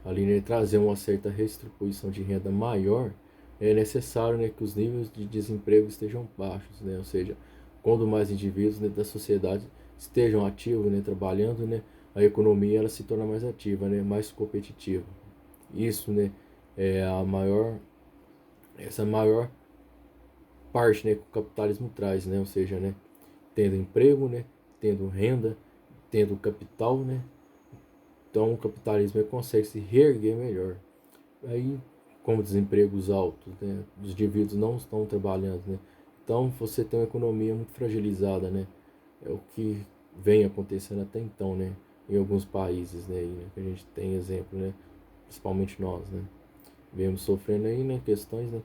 ali, né, trazer uma certa redistribuição de renda maior, é necessário, né, que os níveis de desemprego estejam baixos, né, ou seja, quando mais indivíduos, né, da sociedade estejam ativos, né, trabalhando, né, a economia ela se torna mais ativa, né, mais competitiva. Isso, né, é essa maior parte, né, que o capitalismo traz, né, ou seja, né, tendo emprego, né, tendo renda, tendo capital, né, então o capitalismo consegue se reerguer melhor. Aí, como desempregos altos, né, os indivíduos não estão trabalhando, né, então você tem uma economia muito fragilizada, né, é o que vem acontecendo até então, né, em alguns países, né, que a gente tem exemplo, né, principalmente nós, né, vemos sofrendo aí, né, questões, né,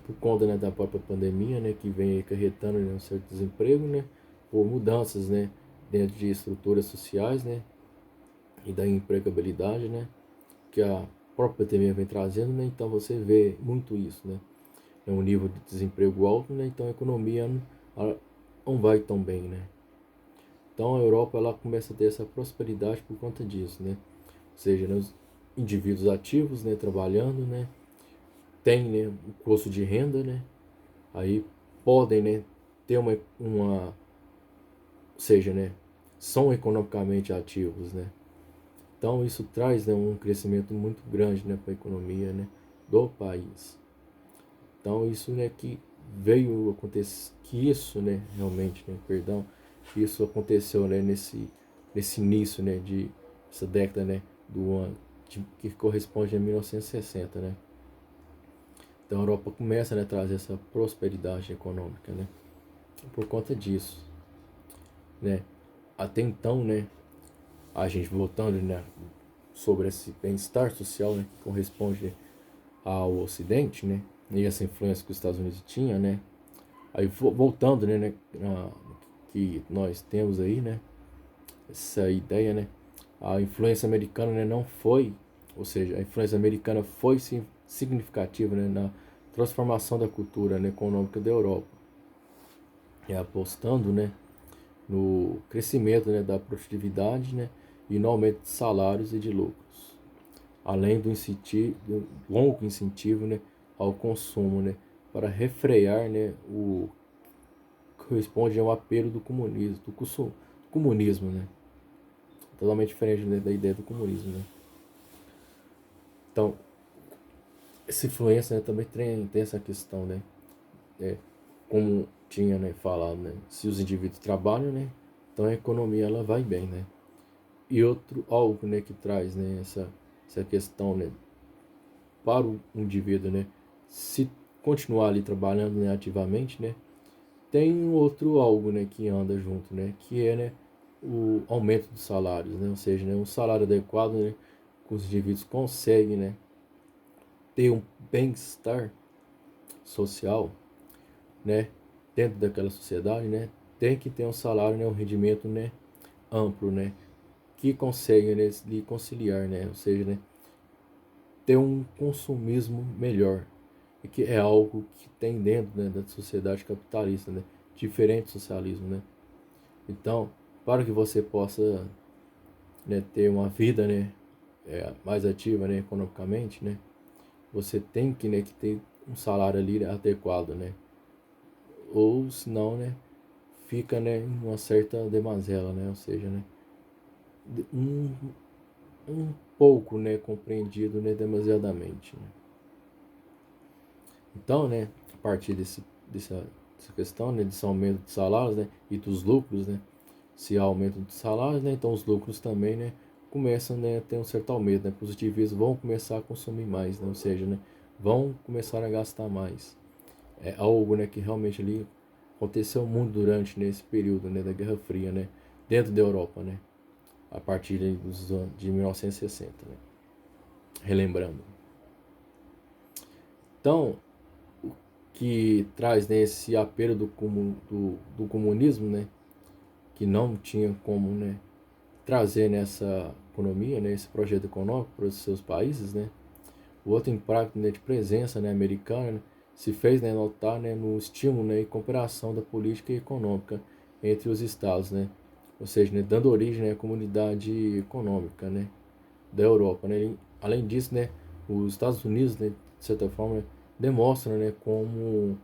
por conta, né, da própria pandemia, né, que vem acarretando, né, um certo desemprego, né, por mudanças, né, dentro de estruturas sociais, né, e da empregabilidade, né, que a própria pandemia vem trazendo, né, então você vê muito isso, né, é um nível de desemprego alto, né, então a economia não vai tão bem, né. Então a Europa ela começa a ter essa prosperidade por conta disso, né, ou seja, né, os indivíduos ativos, né, trabalhando, né, tem, né, o custo de renda, né, aí podem, né, ter ou seja, né, são economicamente ativos, né? Então isso traz, né, um crescimento muito grande, né, para a economia, né, do país. Então isso, né, que veio acontecer, que isso, né, realmente, né, perdão, que isso aconteceu, né, nesse início, né, de essa década, né, do ano que corresponde a 1960, né? Então a Europa começa, né, a trazer essa prosperidade econômica, né, por conta disso, né? Até então, né, a gente voltando, né, sobre esse bem-estar social, né, que corresponde ao Ocidente, né, e essa influência que os Estados Unidos tinha, né, aí voltando, né, que nós temos aí, né, essa ideia, né, a influência americana, né, não foi, ou seja, a influência americana foi sim significativa, né, na transformação da cultura, né, econômica da Europa, e apostando, né, no crescimento, né, da produtividade, né, e no aumento de salários e de lucros, além do longo incentivo, né, ao consumo, né, para refrear, né, o que corresponde ao apelo do comunismo, do comunismo, né, totalmente diferente, né, da ideia do comunismo, né. Então, essa influência, né, também tem essa questão, né, é, como tinha, né, falado, né, se os indivíduos trabalham, né, então a economia ela vai bem, né. E outro algo, né, que traz, né, essa questão, né, para o indivíduo, né, se continuar ali trabalhando, né, ativamente, né, tem um outro algo, né, que anda junto, né, que é, né, o aumento dos salários, né, ou seja, né, um salário adequado, né, que os indivíduos conseguem, né, ter um bem-estar social, né, dentro daquela sociedade, né, tem que ter um salário, né, um rendimento, né, amplo, né, que consegue, né, lhe conciliar, né, ou seja, né, ter um consumismo melhor, e que é algo que tem dentro, né, da sociedade capitalista, né, diferente do socialismo, né. Então, para que você possa, né, ter uma vida, né, mais ativa, né, economicamente, né, você tem que, né, que ter um salário ali adequado, né, ou senão, né, fica, né, em uma certa demazela, né, ou seja, né, um, um pouco, né, compreendido, né, demasiadamente, né. Então, né, a partir dessa questão, né, desse aumento de salários, né, e dos lucros, né, se há aumento de salários, né, então os lucros também, né, começam, né, a ter um certo aumento, né, os indivíduos vão começar a consumir mais, né, ou seja, né, vão começar a gastar mais. É algo, né, que realmente ali aconteceu muito durante nesse período, né, da Guerra Fria, né, dentro da Europa, né, a partir dos anos de 1960, né, relembrando. Então, que traz, né, esse apelo do comunismo, né, que não tinha como, né, trazer nessa economia, né, esse projeto econômico para os seus países, né. O outro impacto, né, de presença, né, americana, né, se fez, né, notar, né, no estímulo, né, e cooperação da política econômica entre os estados, né, ou seja, né, dando origem, né, à comunidade econômica, né, da Europa, né. Além disso, né, os Estados Unidos, né, de certa forma, né, demonstram, né, como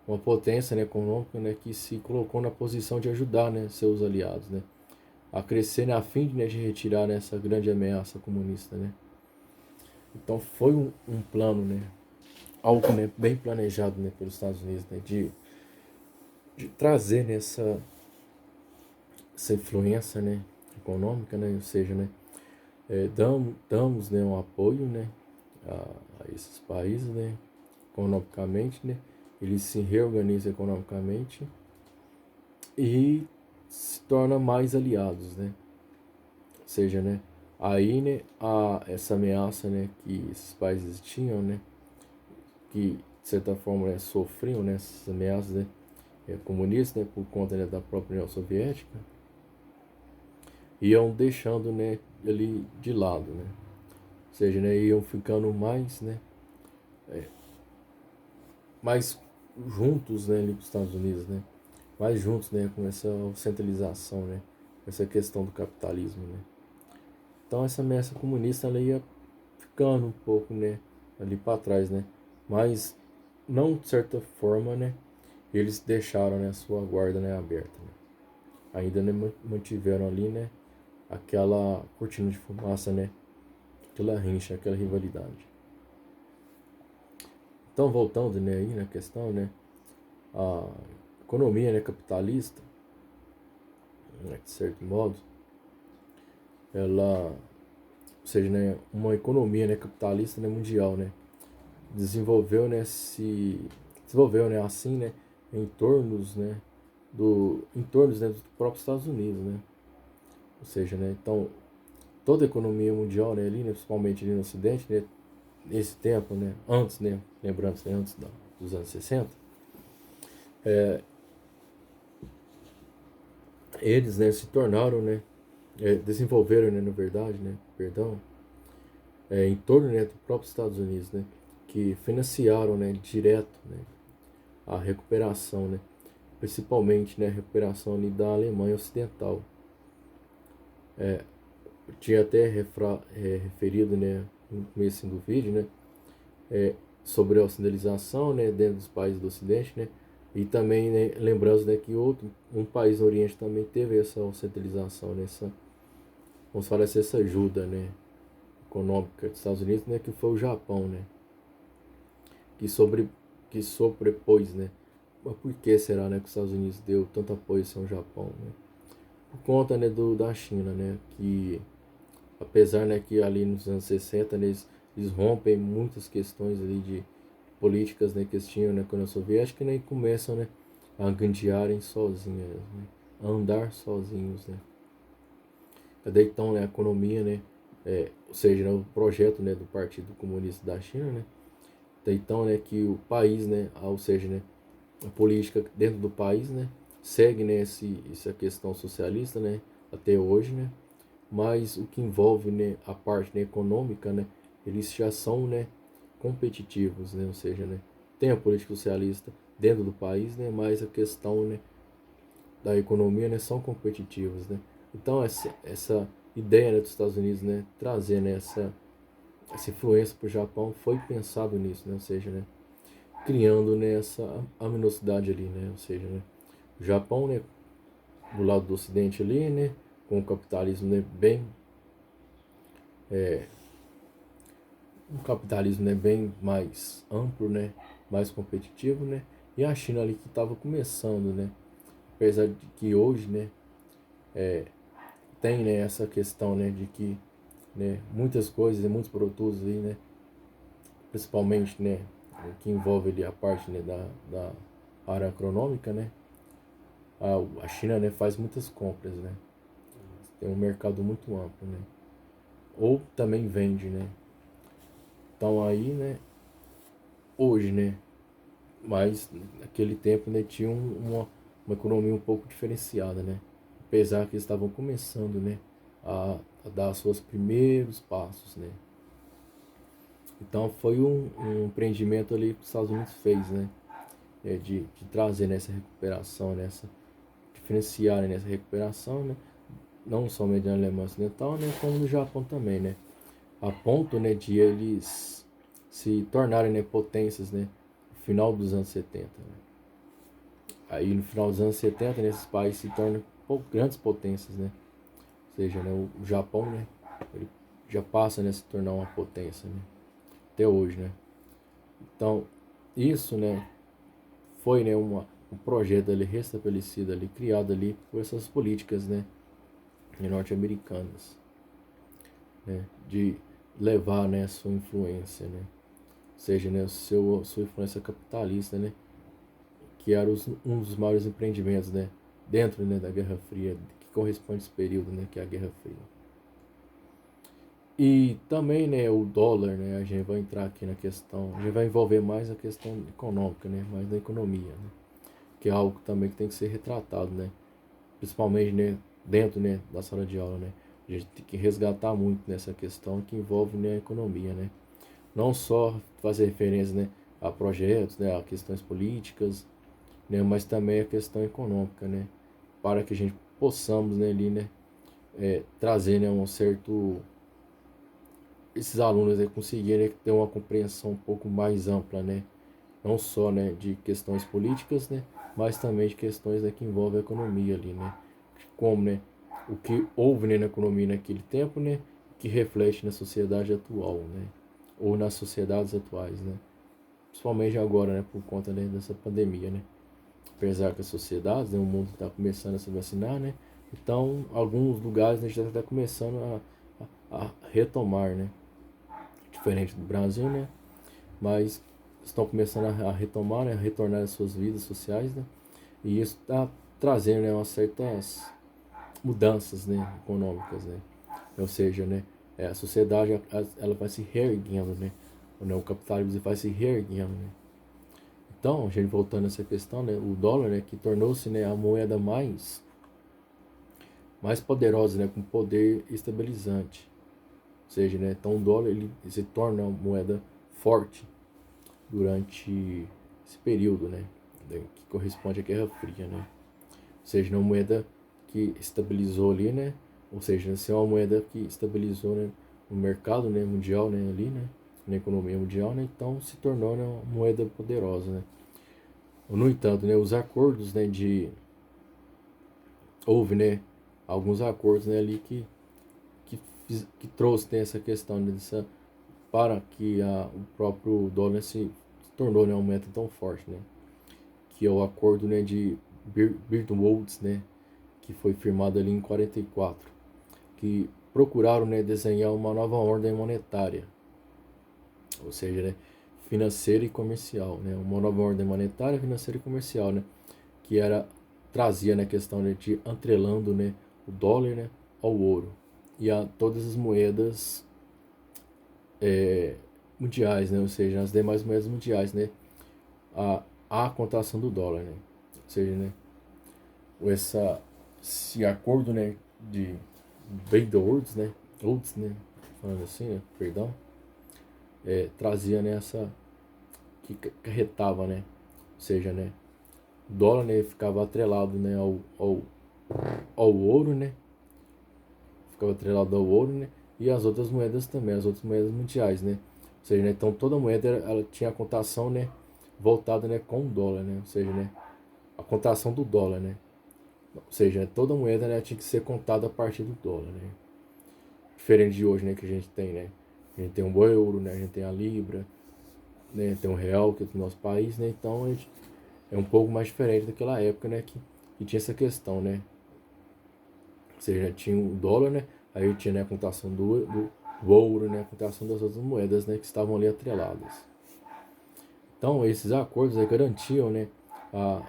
uma potência, né, econômica, né, que se colocou na posição de ajudar, né, seus aliados, né, a crescer, né, a fim de, né, de retirar, né, essa grande ameaça comunista, né. Então foi um plano, né, algo, né, bem planejado, né, pelos Estados Unidos, né, de trazer, né, essa influência, né, econômica, né, ou seja, né, damos, né, um apoio, né, a esses países, né, economicamente, né, eles se reorganizam economicamente e se tornam mais aliados, né, ou seja, né, aí, né, essa ameaça, né, que esses países tinham, né, que de certa forma, né, sofriam, né, essas ameaças, né, comunistas, né, por conta, né, da própria União Soviética, iam deixando, né, ali de lado, né, ou seja, né, iam ficando mais, né, mais juntos, né, ali com os Estados Unidos, né, mais juntos, né, com essa centralização, né, com essa questão do capitalismo, né. Então essa ameaça comunista ela ia ficando um pouco, né, ali para trás, né, mas não de certa forma, né, eles deixaram, né, a sua guarda, né, aberta, né. ainda, né, mantiveram ali, né, aquela cortina de fumaça, né, aquela rincha, aquela rivalidade. Então, voltando, né, aí na questão, né, a economia, né, capitalista, né, de certo modo, ela, ou seja, né, uma economia, né, capitalista, né, mundial, né, desenvolveu, né, assim, né, em tornos, né, dos próprios Estados Unidos, né, ou seja, né, então toda a economia mundial, né, ali, né, principalmente ali no Ocidente, né, nesse tempo, né, antes, né, lembrando, né, dos anos 60, eles, né, se tornaram, né, desenvolveram, né, na verdade, né, perdão, em torno, né, do próprio Estados Unidos, né, que financiaram, né, direto, né, a recuperação, né, principalmente, né, a recuperação ali da Alemanha Ocidental. Eu tinha até referido, né, no começo do vídeo, né, sobre a ocidentalização, né, dentro dos países do Ocidente, né, e também, né, lembrando, né, que um país do Oriente também teve essa ocidentalização, né, vamos falar assim, essa ajuda, né, econômica dos Estados Unidos, né, que foi o Japão, né, que, sobre, que sobrepôs, né, mas por que será, né, que os Estados Unidos deu tanto apoio ao Japão, né? Por conta, né, da China, né, que apesar, né, que ali nos anos 60, né, eles rompem muitas questões ali de políticas, né, que eles tinham, né, com a União Soviética, né, e começam, né, a gandearem sozinhas, né, a andar sozinhos, né. Daí então, né, a economia, né, ou seja, né, o projeto, né, do Partido Comunista da China, né, daí então, né, que o país, né, ou seja, né, a política dentro do país, né, segue, né, essa questão socialista, né, até hoje, né, mas o que envolve, né, a parte, né, econômica, né, eles já são, né, competitivos, né, ou seja, né, tem a política socialista dentro do país, né, mas a questão, né, da economia, né, são competitivos, né. Então essa ideia, né, dos Estados Unidos, né, trazer, né, essa influência para o Japão foi pensado nisso, né, ou seja, né, criando, né, essa aminosidade ali, né, ou seja, né, o Japão, né, do lado do Ocidente ali, né, com o capitalismo, né, bem um capitalismo, né, bem mais amplo, né, mais competitivo, né, e a China ali que estava começando, né, apesar de que hoje, né, tem, né, essa questão, né, de que, né, muitas coisas e muitos produtos ali, né, principalmente, né, o que envolve ali a parte, né, da área agronômica, né, a China, né, faz muitas compras, né, tem um mercado muito amplo, né, ou também vende, né, então aí, né, hoje, né, mas naquele tempo, né, tinha uma economia um pouco diferenciada, né, apesar que eles estavam começando, né, a dar seus primeiros passos, né. Então foi um empreendimento ali que os Estados Unidos fez, né, de trazer nessa recuperação, nessa diferenciar, né, nessa recuperação, né, não somente na Alemanha Ocidental, né, como no Japão também, né, a ponto, né, de eles se tornarem, né, potências, né, no final dos anos 70, né. Aí no final dos anos 70, né, esses países se tornam grandes potências, né, ou seja, né, o Japão, né, ele já passa, né, a se tornar uma potência, né, até hoje, né. Então isso, né, foi, né, um projeto ali restabelecido ali, criado ali por essas políticas, né, norte-americanas, né, de levar, né, a sua influência, né, ou seja, né, sua influência capitalista, né, que era um dos maiores empreendimentos, né, dentro, né, da Guerra Fria, que corresponde a esse período, né, que é a Guerra Fria. E também, né, o dólar, né, a gente vai entrar aqui na questão, a gente vai envolver mais a questão econômica, né, mais da economia, né, que é algo também que tem que ser retratado, né, principalmente, né, dentro, né, da sala de aula, né, a gente tem que resgatar muito nessa questão que envolve, né, a economia, né, não só fazer referência, né, a projetos, né, a questões políticas, né, mas também a questão econômica, né, para que a gente possamos, né, ali, né, trazer, né, um certo esses alunos, né, conseguirem ter uma compreensão um pouco mais ampla, né, não só, né, de questões políticas, né, mas também de questões, né, que envolvem a economia ali, né, como, né, o que houve, né, na economia naquele tempo, né, que reflete na sociedade atual, né, ou nas sociedades atuais, né, principalmente agora, né, por conta, né, dessa pandemia, né. Apesar que as sociedades, né, o mundo está começando a se vacinar, né, então alguns lugares, né, já está começando a retomar, né, diferente do Brasil, né, mas estão começando a retomar, né, a retornar às suas vidas sociais, né, e isso está trazendo, né, umas certas mudanças, né, econômicas, né, ou seja, né, a sociedade ela vai se reerguendo, né, o capitalismo vai se reerguendo, né. Então, a gente voltando a essa questão, né, o dólar, né, que tornou-se, né, a moeda mais poderosa, né, com poder estabilizante, ou seja, né, então o dólar ele se torna uma moeda forte durante esse período, né, que corresponde à Guerra Fria, né, ou seja, uma moeda que estabilizou ali, né, ou seja, se é uma moeda que estabilizou, né, no mercado, né, mundial, né, ali, né, na economia mundial, né, então se tornou, né, uma moeda poderosa, né. No entanto, né, os acordos, né, houve, né, alguns acordos, né, ali que, que trouxe, né, essa questão, né, para que o próprio dólar se tornou, né, uma moeda tão forte, né, que é o acordo, né, de Bretton Woods, né, que foi firmado ali em 44, que procuraram, né, desenhar uma nova ordem monetária, ou seja, né, financeira e comercial, né, uma nova ordem monetária, financeira e comercial, né, que trazia, né, a questão, né, de atrelando, né, o dólar, né, ao ouro e a todas as moedas mundiais, né, ou seja, as demais moedas mundiais, né, a cotação do dólar, né, ou seja, né, esse acordo, né, de Bretton Woods, né, falando assim, né, perdão, trazia, né, que carretava, né, ou seja, né, o dólar, né, ficava atrelado, né, ao ouro, né, ficava atrelado ao ouro, né, e as outras moedas também, as outras moedas mundiais, né, ou seja, né, então toda moeda ela tinha a cotação, né, voltada, né, com o dólar, né, ou seja, né, a cotação do dólar, né, ou seja, toda moeda, né, tinha que ser contada a partir do dólar, né, diferente de hoje, né, que a gente tem, né, a gente tem o euro, né, a gente tem a libra, né, tem o real, que é do nosso país, né, então a gente é um pouco mais diferente daquela época, né, que tinha essa questão, né, ou seja, tinha o dólar, né, aí tinha, né, a cotação do ouro, né, a cotação das outras moedas, né, que estavam ali atreladas. Então, esses acordos aí garantiam, né, a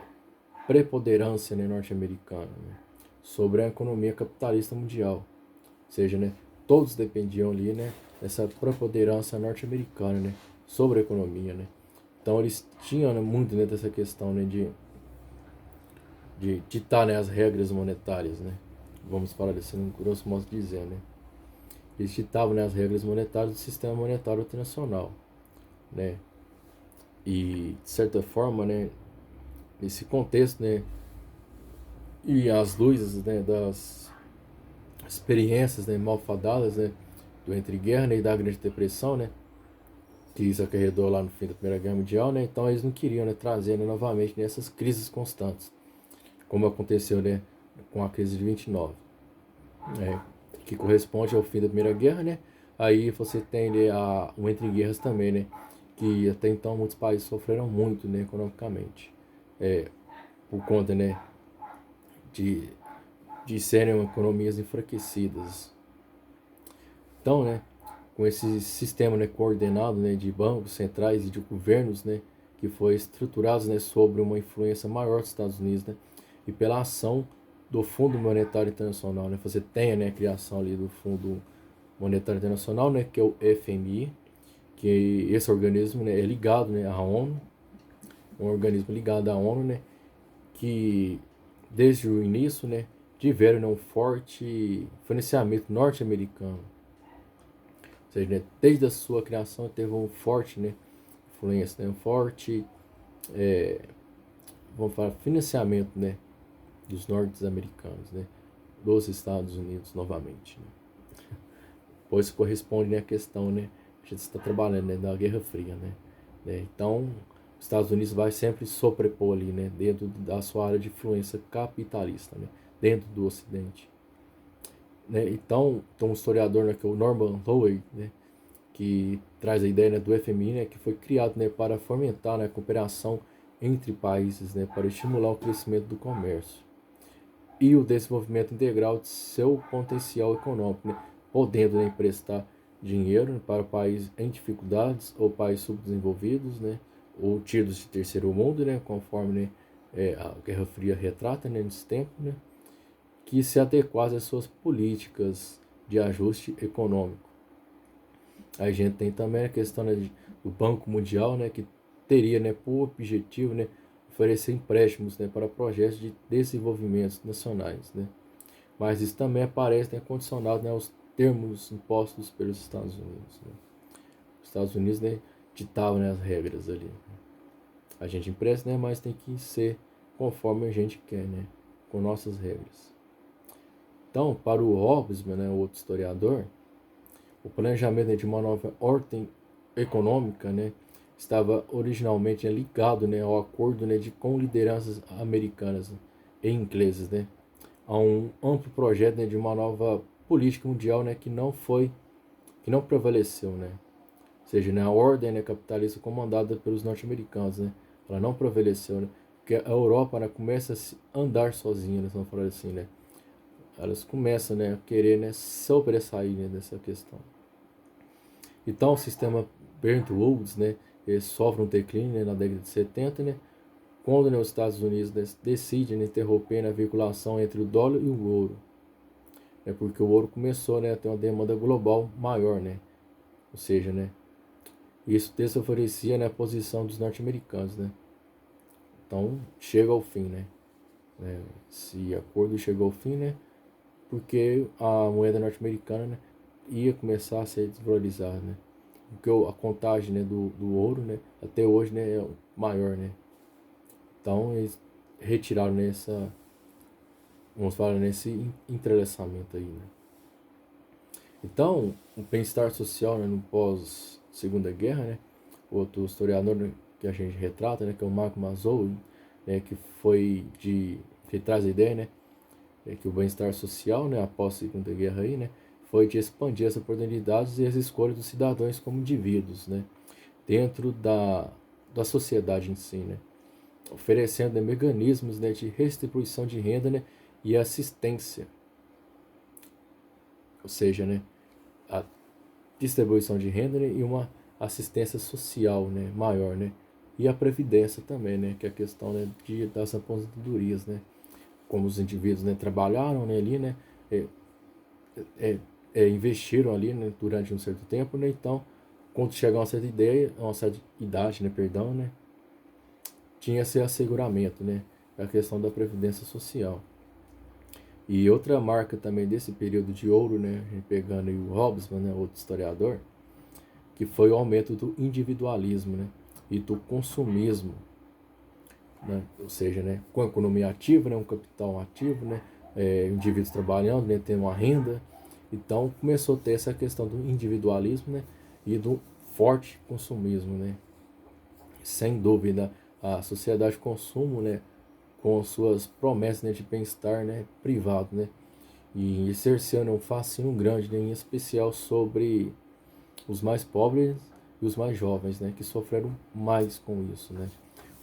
preponderância, né, norte-americana, né, sobre a economia capitalista mundial. Ou seja, né, todos dependiam ali, né, dessa preponderância norte-americana, né, sobre a economia, né. Então eles tinham, né, muito, né, dessa questão, né, de ditar, né, as regras monetárias, né. Vamos falar assim, grosso modo dizer, né. Eles ditavam, né, as regras monetárias do sistema monetário internacional, né. E de certa forma, né, nesse contexto, né, e as luzes, né, das experiências, né, malfadadas, né, do entre guerra, né, e da Grande Depressão, né, que isso acarretou lá no fim da Primeira Guerra Mundial, né, então eles não queriam, né, trazer, né, novamente, né, essas crises constantes, como aconteceu, né, com a crise de 29, né, que corresponde ao fim da Primeira Guerra, né, aí você tem, né, o entre guerras também, né, que até então muitos países sofreram muito, né, economicamente, por conta, né, de, de serem economias enfraquecidas. Então, né, com esse sistema, né, coordenado, né, de bancos centrais e de governos, né, que foi estruturado, né, sobre uma influência maior dos Estados Unidos, né, e pela ação do Fundo Monetário Internacional, né, você tem, né, a criação ali do Fundo Monetário Internacional, né, que é o FMI, que esse organismo, né, é ligado, né, à ONU, um organismo ligado à ONU, né, que desde o início, né, tiveram, né, um forte financiamento norte-americano. Ou seja, né, desde a sua criação teve um forte, né, influência, né, um forte, vamos falar, financiamento, né, dos norte-americanos, né, dos Estados Unidos novamente. Né. Pois corresponde, né, à questão, né, a gente está trabalhando, né, da Guerra Fria, né. Então, os Estados Unidos vai sempre sobrepor ali, né, dentro da sua área de influência capitalista, né, dentro do Ocidente, né? Então, tem um historiador, né, que é o Norman Lowy, né, que traz a ideia, né, do FMI, né, que foi criado, né, para fomentar, né, a cooperação entre países, né, para estimular o crescimento do comércio e o desenvolvimento integral de seu potencial econômico, né, podendo, né, emprestar dinheiro, né, para países em dificuldades ou países subdesenvolvidos, né, ou tidos de terceiro mundo, né, conforme, né, a Guerra Fria retrata, né, nesse tempo, né, que se adequasse às suas políticas de ajuste econômico. A gente tem também a questão, né, do Banco Mundial, né, que teria, né, por objetivo, né, oferecer empréstimos, né, para projetos de desenvolvimento nacionais, né. Mas isso também aparece, né, condicionado, né, aos termos impostos pelos Estados Unidos, né. Os Estados Unidos, né, ditavam, né, as regras ali. A gente empresta, né, mas tem que ser conforme a gente quer, né, com nossas regras. Então, para o Hobsbawm, né, outro historiador, o planejamento, né, de uma nova ordem econômica, né, estava originalmente, né, ligado, né, ao acordo, né, com lideranças americanas, né, e inglesas, né, a um amplo projeto, né, de uma nova política mundial, né, que não prevaleceu, né. Ou seja, né, a ordem, né, capitalista comandada pelos norte-americanos, né, ela não prevaleceu, né, porque a Europa, né, começa a andar sozinha, né, vamos falar assim, né. Elas começam, né, a querer, né, sobressair, né, dessa questão. Então, o sistema Bretton Woods, né, ele sofre um declínio, né, na década de 70, né, quando, né, os Estados Unidos, né, decidem, né, interromper, né, a vinculação entre o dólar e o ouro, né, porque o ouro começou, né, a ter uma demanda global maior, né, ou seja, né, isso desfavorecia, né, a posição dos norte-americanos, né. Então, chega ao fim, né, esse acordo chegou ao fim, né, porque a moeda norte-americana, né, ia começar a ser desvalorizada, né. Porque a contagem, né, do ouro, né, até hoje, né, é maior, né. Então eles retiraram nessa, vamos falar, nesse entrelaçamento aí, né. Então, o bem-estar social, né, no pós Segunda Guerra, né, outro historiador, né, que a gente retrata, né, que é o Marco Mazzoli, né, que traz a ideia, né, que o bem-estar social, né, após a Segunda Guerra aí, né, foi de expandir as oportunidades e as escolhas dos cidadãos como indivíduos, né, dentro da sociedade em si, né, oferecendo, né, mecanismos, né, de redistribuição de renda, né, e assistência, ou seja, né, a distribuição de renda, né, e uma assistência social, né, maior, né, e a previdência também, né, que é a questão, né, das aposentadorias, né, como os indivíduos, né, trabalharam, né, ali, né, é, investiram ali, né, durante um certo tempo, né, então quando chegar a uma certa idade, né, perdão, né, tinha esse asseguramento, né, a questão da previdência social. E outra marca também desse período de ouro, né, pegando aí o Hobsbawm, né, outro historiador, que foi o aumento do individualismo, né, e do consumismo, né, ou seja, né, com a economia ativa, né, um capital ativo, né, indivíduos trabalhando, né, tendo uma renda, então começou a ter essa questão do individualismo, né, e do forte consumismo, né, sem dúvida a sociedade de consumo, né, com suas promessas, né, de bem-estar, né, privado, né, e exercendo um fascínio grande, né, em especial sobre os mais pobres e os mais jovens, né, que sofreram mais com isso, né.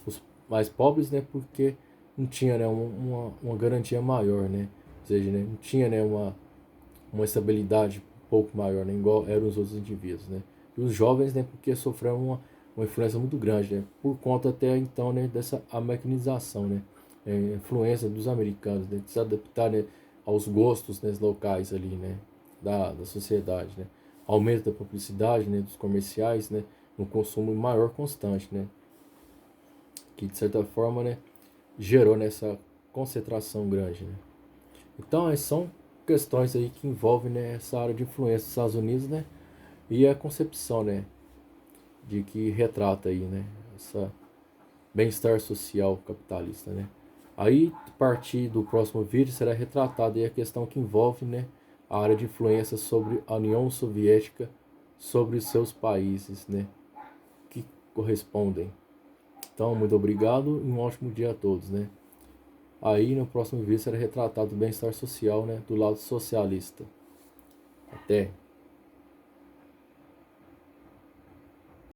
Os mais pobres, né, porque não tinha, né, uma garantia maior, né, ou seja, né, não tinha, né, uma estabilidade um pouco maior, né, igual eram os outros indivíduos, né. E os jovens, né, porque sofreram uma influência muito grande, né, por conta até então, né, dessa americanização, né, influência dos americanos, né, de se adaptar, né, aos gostos, né, locais ali, né, da sociedade, né, aumento da publicidade, né, dos comerciais, né, um consumo maior constante, né, que de certa forma, né, gerou nessa concentração grande, né. Então, são questões aí que envolvem, né, essa área de influência dos Estados Unidos, né, e a concepção, né, de que retrata aí, né, essa bem-estar social capitalista, né. Aí, a partir do próximo vídeo, será retratada aí a questão que envolve, né, a área de influência sobre a União Soviética, sobre os seus países, né, que correspondem. Então, muito obrigado e um ótimo dia a todos, né. Aí no próximo vídeo será retratado o bem-estar social, né, do lado socialista. Até!